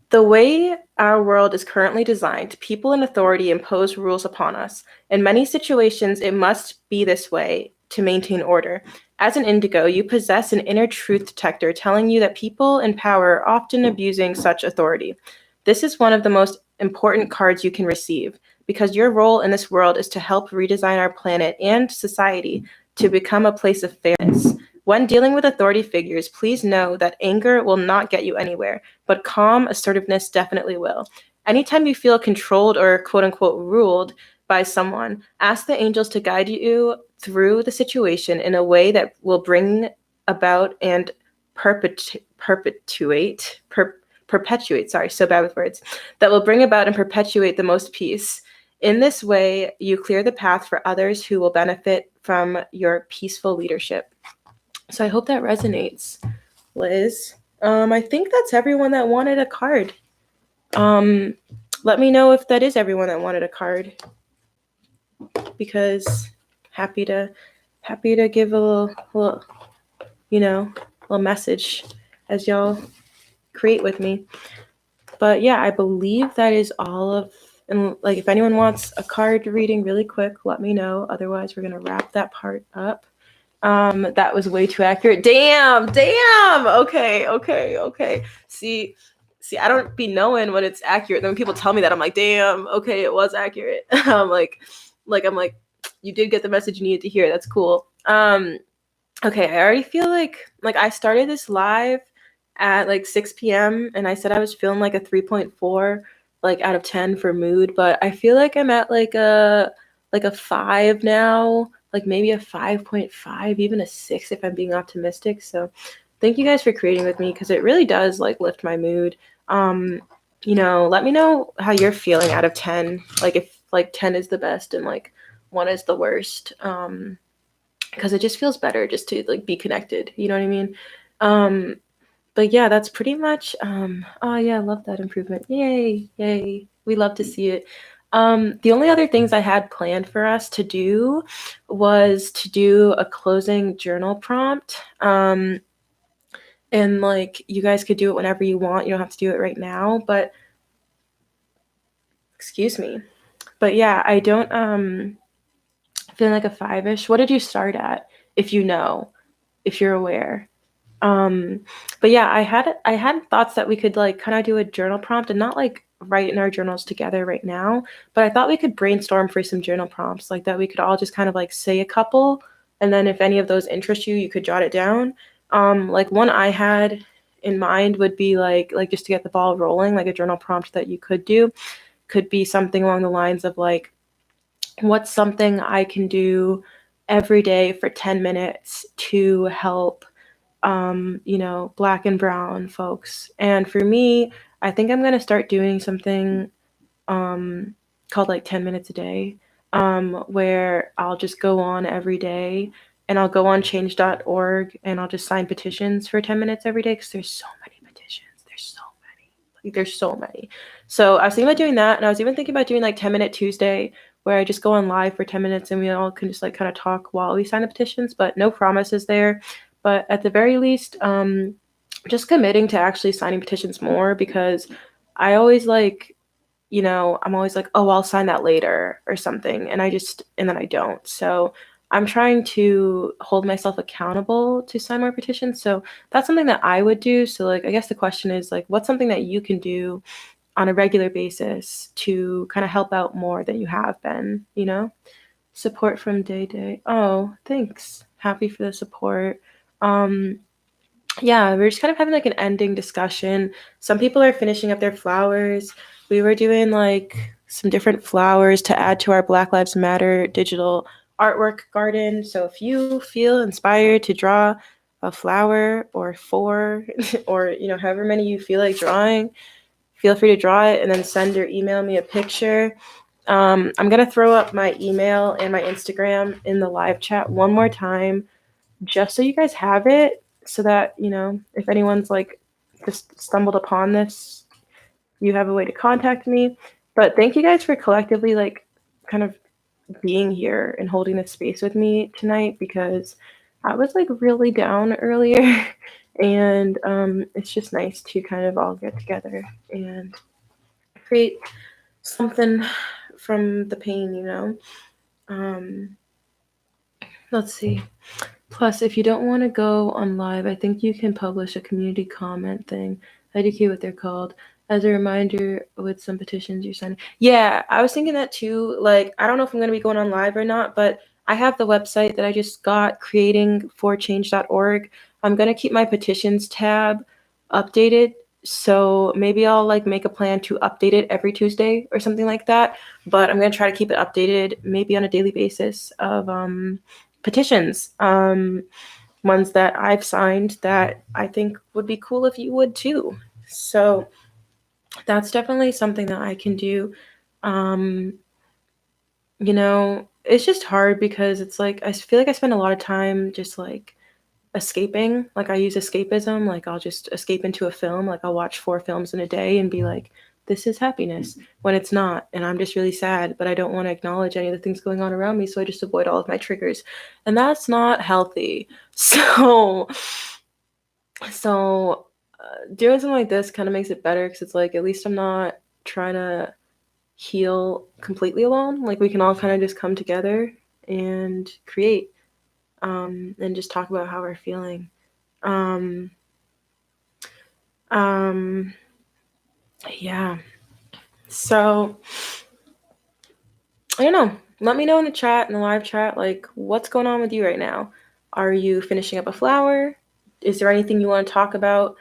The way our world is currently designed, people in authority impose rules upon us. In many situations, it must be this way to maintain order. As an indigo, you possess an inner truth detector telling you that people in power are often abusing such authority. This is one of the most important cards you can receive, because your role in this world is to help redesign our planet and society to become a place of fairness. When dealing with authority figures, please know that anger will not get you anywhere, but calm assertiveness definitely will. Anytime you feel controlled or quote unquote ruled by someone, ask the angels to guide you through the situation in a way that will bring about and perpetuate, so bad with words, that will bring about and perpetuate the most peace. In this way, you clear the path for others who will benefit from your peaceful leadership. So I hope that resonates, Liz. I think that's everyone that wanted a card. Let me know if that is everyone that wanted a card, because happy to give a little message as y'all create with me. But yeah, I believe that is all of, and like if anyone wants a card reading really quick, let me know. Otherwise, we're gonna wrap that part up. That was way too accurate. Damn. Okay. See, I don't be knowing when it's accurate. Then when people tell me that, I'm like, damn, okay, it was accurate. I'm like, you did get the message you needed to hear. That's cool. Okay, I already feel like I started this live at like 6 p.m. and I said I was feeling like a 3.4 out of 10 for mood, but I feel like I'm at like a 5 now. Maybe a 5.5, even a 6 if I'm being optimistic. So thank you guys for creating with me, because it really does lift my mood. Let me know how you're feeling out of 10. If 10 is the best and 1 is the worst. Because it just feels better just to be connected. You know what I mean? But yeah, that's pretty much, oh yeah, I love that improvement. Yay. We love to see it. The only other things I had planned for us to do was to do a closing journal prompt. And you guys could do it whenever you want. You don't have to do it right now, but excuse me. But yeah, I don't Feeling like a 5-ish. What did you start at, if you know, if you're aware? Um, but yeah, I had thoughts that we could like kind of do a journal prompt and not like write in our journals together right now, but I thought we could brainstorm for some journal prompts like that we could all just kind of like say a couple, and then if any of those interest you, you could jot it down. Like one I had in mind would be like just to get the ball rolling, like a journal prompt that you could do could be something along the lines of like, what's something I can do every day for 10 minutes to help Black and brown folks. And for me, I think I'm going to start doing something um, called like 10 minutes a day, where I'll just go on every day and I'll go on change.org and I'll just sign petitions for 10 minutes every day because there's so many petitions. There's so many. Like, there's so many. So I was thinking about doing that. And I was even thinking about doing like 10-minute Tuesday where I just go on live for 10 minutes and we all can just like kind of talk while we sign the petitions, but no promises there. But at the very least, just committing to actually signing petitions more because I always like, I'm always like, oh, I'll sign that later or something. And then I don't. So I'm trying to hold myself accountable to sign more petitions. So that's something that I would do. So, like, I guess the question is, like, what's something that you can do on a regular basis to kind of help out more than you have been? Support from Day Day. Oh, thanks. Happy for the support. Um, yeah, we're just kind of having like an ending discussion. Some people are finishing up their flowers. We were doing like some different flowers to add to our Black Lives Matter digital artwork garden. So if you feel inspired to draw a flower or four or however many you feel like drawing, feel free to draw it and then send or email me a picture. I'm gonna throw up my email and my Instagram in the live chat one more time just so you guys have it so that, if anyone's like just stumbled upon this, you have a way to contact me. But thank you guys for collectively like kind of being here and holding this space with me tonight because I was like really down earlier and it's just nice to kind of all get together and create something from the pain. Um, let's see. Plus, if you don't want to go on live, I think you can publish a community comment thing. I do what they're called. As a reminder with some petitions you're signing. Yeah, I was thinking that too. Like, I don't know if I'm going to be going on live or not, but I have the website that I just got, creatingforchange.org. I'm going to keep my petitions tab updated. So maybe I'll like make a plan to update it every Tuesday or something like that. But I'm going to try to keep it updated maybe on a daily basis of petitions, ones that I've signed that I think would be cool if you would too. So that's definitely something that I can do. It's just hard because it's like I feel like I spend a lot of time just like escaping. Like I use escapism. Like I'll just escape into a film. Like I'll watch 4 films in a day and be like, this is happiness, when it's not. And I'm just really sad, but I don't want to acknowledge any of the things going on around me. So I just avoid all of my triggers. And that's not healthy. So doing something like this kind of makes it better because it's like, at least I'm not trying to heal completely alone. Like we can all kind of just come together and create and just talk about how we're feeling. Yeah. So I don't know. Let me know in the chat, in the live chat, like what's going on with you right now. Are you finishing up a flower? Is there anything you want to talk about?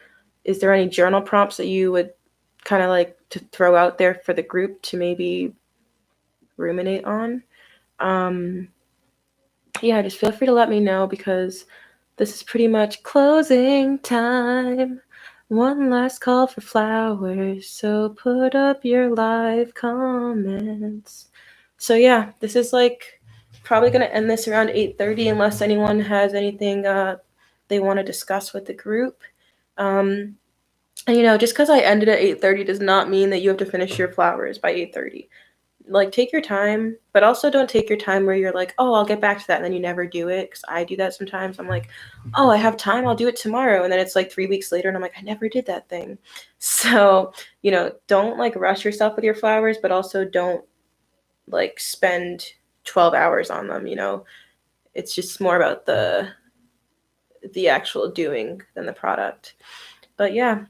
Is there any journal prompts that you would kind of like to throw out there for the group to maybe ruminate on? Yeah, just feel free to let me know because this is pretty much closing time. One last call for flowers, so put up your live comments. So yeah, this is like probably going to end this around 8:30 unless anyone has anything they want to discuss with the group. And just because I ended at 8:30 does not mean that you have to finish your flowers by 8:30. Like take your time, but also don't take your time where you're like, oh, I'll get back to that, and then you never do it. Because I do that sometimes. I'm like, oh, I have time, I'll do it tomorrow, and then it's like 3 weeks later and I'm like, I never did that thing. So don't like rush yourself with your flowers, but also don't like spend 12 hours on them, It's just more about the actual doing than the product. But yeah,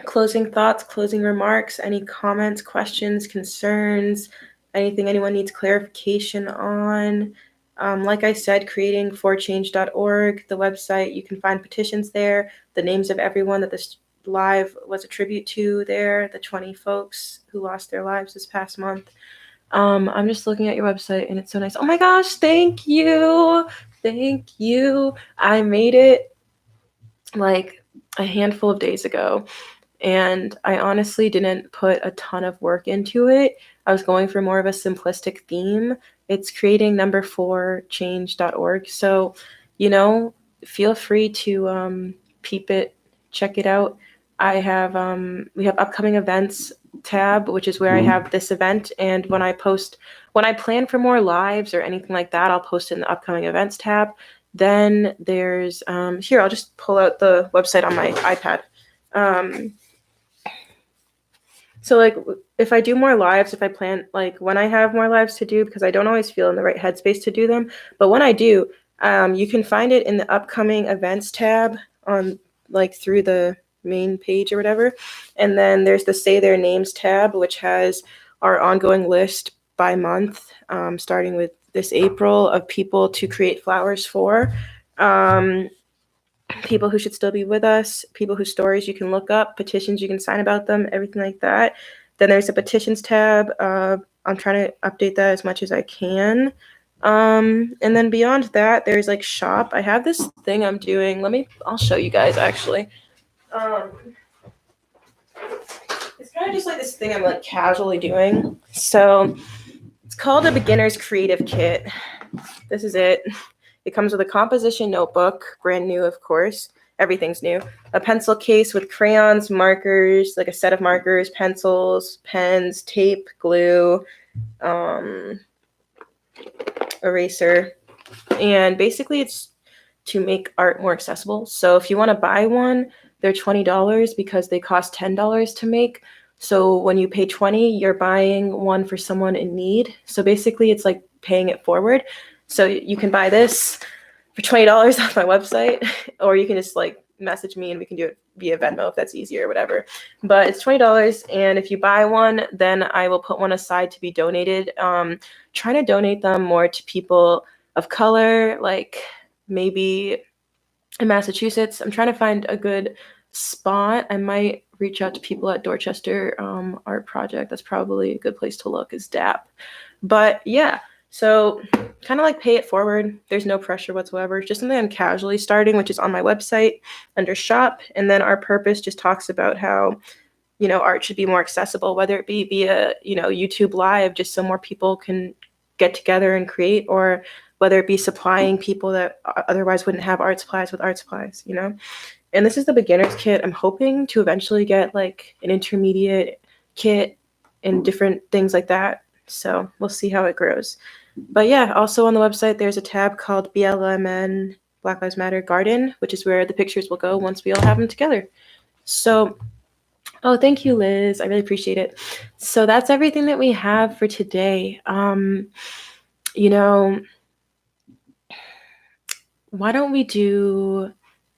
closing thoughts, closing remarks, any comments, questions, concerns, anything anyone needs clarification on. Like I said, creating4change.org, the website, you can find petitions there, the names of everyone that this live was a tribute to there, the 20 folks who lost their lives this past month. I'm just looking at your website and it's so nice. Oh my gosh, thank you. Thank you. I made it like a handful of days ago. And I honestly didn't put a ton of work into it. I was going for more of a simplistic theme. It's creating number4change.org. So, feel free to peep it, check it out. We have upcoming events tab, which is where I have this event. And when I plan for more lives or anything like that, I'll post it in the upcoming events tab. Then there's, here, I'll just pull out the website on my iPad. So like if I do more lives, if I plan, like when I have more lives to do, because I don't always feel in the right headspace to do them, but when I do, you can find it in the upcoming events tab on like through the main page or whatever. And then there's the say their names tab, which has our ongoing list by month, starting with this April, of people to create flowers for. People who should still be with us, people whose stories you can look up, petitions you can sign about them, everything like that. Then there's a petitions tab. I'm trying to update that as much as I can. And then beyond that, there's like shop. I have this thing I'm doing. I'll show you guys actually. It's kind of just like this thing I'm like casually doing. So it's called a beginner's creative kit. This is it. It comes with a composition notebook, brand new, of course. Everything's new. A pencil case with crayons, markers, like a set of markers, pencils, pens, tape, glue, eraser. And basically it's to make art more accessible. So if you want to buy one, they're $20 because they cost $10 to make. So when you pay $20, you're buying one for someone in need. So basically it's like paying it forward. So you can buy this for $20 off my website, or you can just like message me and we can do it via Venmo if that's easier or whatever. But it's $20, and if you buy one, then I will put one aside to be donated. Trying to donate them more to people of color, like maybe in Massachusetts. I'm trying to find a good spot. I might reach out to people at Dorchester Art Project. That's probably a good place to look, is DAP. But yeah, so kind of like pay it forward. There's no pressure whatsoever. It's just something I'm casually starting, which is on my website under shop. And then our purpose just talks about how, art should be more accessible, whether it be via, YouTube Live, just so more people can get together and create, or whether it be supplying people that otherwise wouldn't have art supplies with art supplies, And this is the beginner's kit. I'm hoping to eventually get like an intermediate kit and different things like that. So we'll see how it grows. But yeah, also on the website, there's a tab called BLMN, Black Lives Matter Garden, which is where the pictures will go once we all have them together. So, oh, thank you, Liz. I really appreciate it. So that's everything that we have for today. Why don't we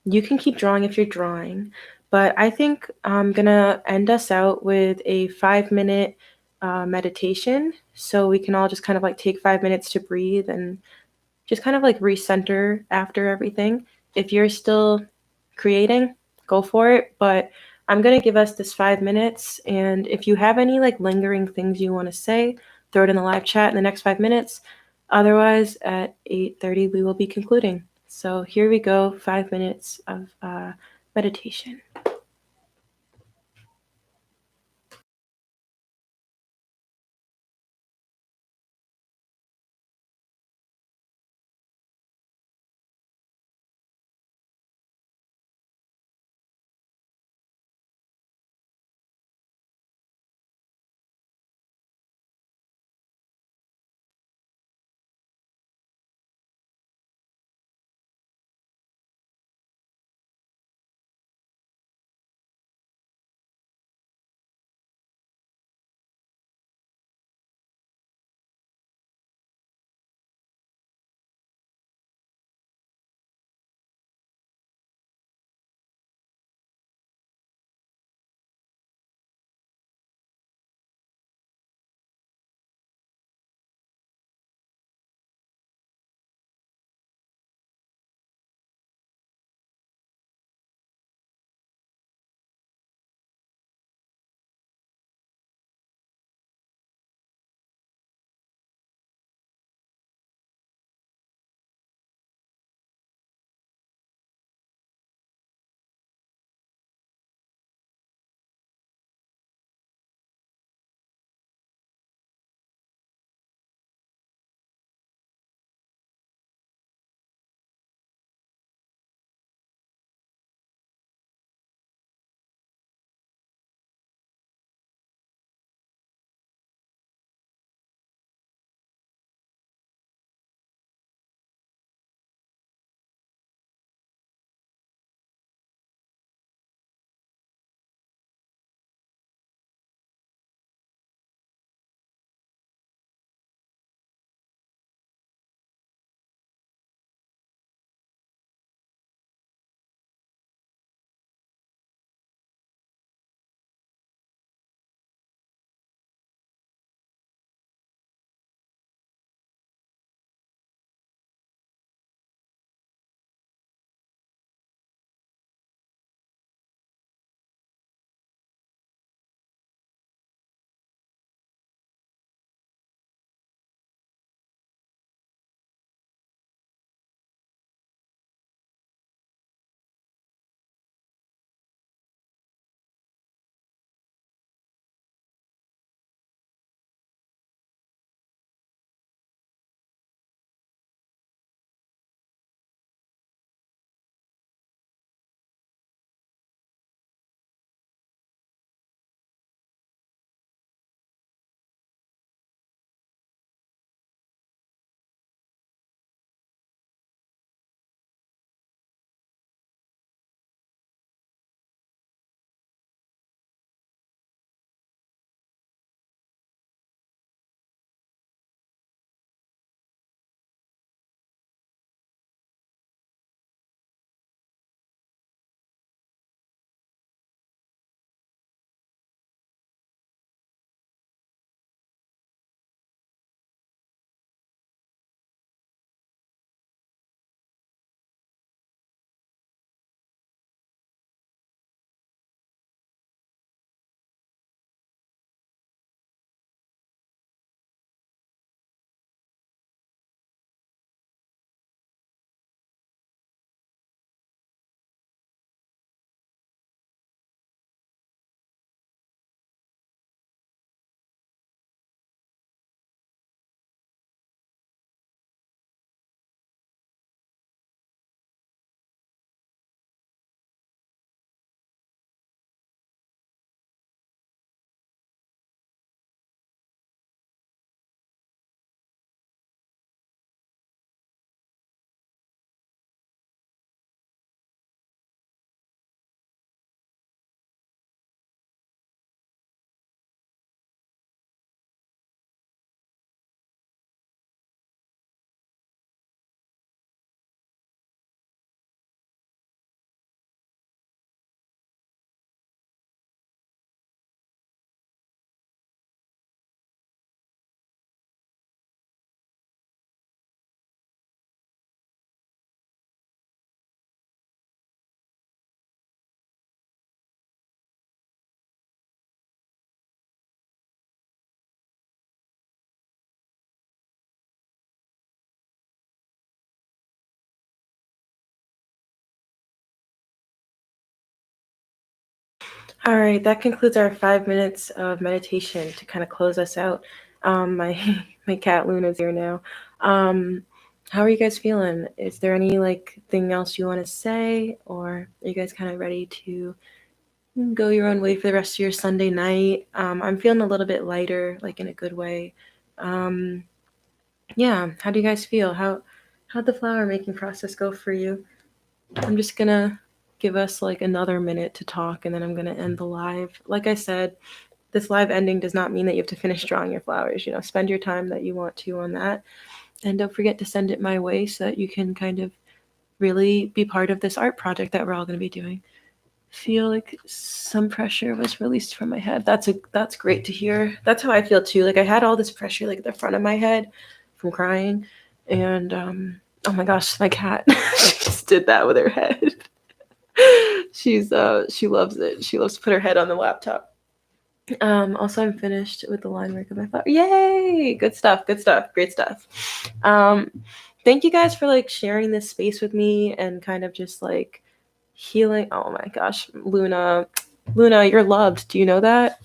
you can keep drawing if you're drawing, but I think I'm gonna end us out with a 5-minute meditation. So we can all just kind of like take 5 minutes to breathe and just kind of like recenter after everything. If you're still creating, go for it. But I'm going to give us this 5 minutes. And if you have any like lingering things you want to say, throw it in the live chat in the next 5 minutes. Otherwise, at 8:30, we will be concluding. So here we go, 5 minutes of meditation. All right, that concludes our 5 minutes of meditation to kind of close us out. My my cat Luna's here now. Um, how are you guys feeling? Is there any like thing else you want to say, or are you guys kind of ready to go your own way for the rest of your Sunday night? I'm feeling a little bit lighter, like in a good way. Um, yeah, how do you guys feel? How'd the flower making process go for you? I'm just gonna give us like another minute to talk and then I'm gonna end the live. Like I said, this live ending does not mean that you have to finish drawing your flowers. You know, spend your time that you want to on that. And don't forget to send it my way so that you can kind of really be part of this art project that we're all gonna be doing. Feel like some pressure was released from my head. That's great to hear. That's how I feel too. Like I had all this pressure like at the front of my head from crying. And oh my gosh, my cat she just did that with her head. She loves it. She loves to put her head on the laptop. Also I'm finished with the line work of my flower. Yay! Good stuff, great stuff. Thank you guys for like sharing this space with me and kind of just like healing. Oh my gosh, Luna, you're loved. Do you know that?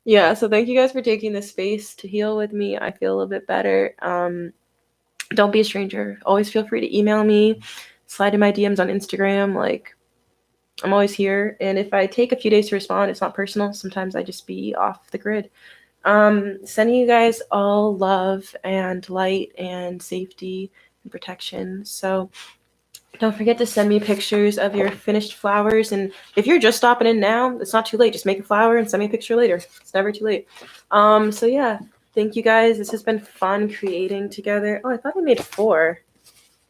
Yeah, so thank you guys for taking this space to heal with me. I feel a little bit better. Don't be a stranger. Always feel free to email me, slide in my DMs on Instagram. Like, I'm always here. And if I take a few days to respond, it's not personal. Sometimes I just be off the grid. Sending you guys all love and light and safety and protection. So don't forget to send me pictures of your finished flowers. And if you're just stopping in now, it's not too late. Just make a flower and send me a picture later. It's never too late. So yeah, thank you guys. This has been fun creating together. Oh, I thought I made 4.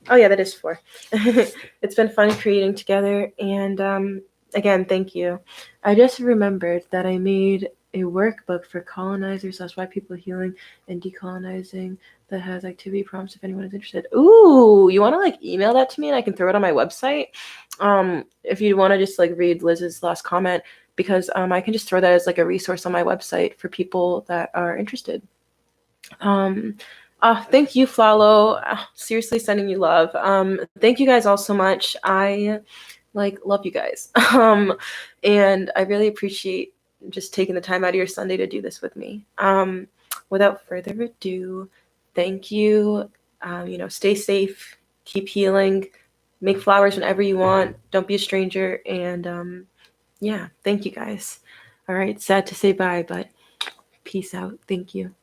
Oh yeah, that is 4. It's been fun creating together. And again, thank you. I just remembered that I made a workbook for colonizers, that's why people healing and decolonizing, that has activity prompts if anyone is interested. Ooh, you want to like email that to me and I can throw it on my website? If you want to just like read Liz's last comment, because I can just throw that as like a resource on my website for people that are interested. Thank you, Flalo. Seriously, sending you love. Thank you guys all so much. I like love you guys. And I really appreciate just taking the time out of your Sunday to do this with me. Without further ado, thank you. Stay safe, keep healing, make flowers whenever you want. Don't be a stranger. And yeah, thank you guys. All right, sad to say bye, but peace out. Thank you.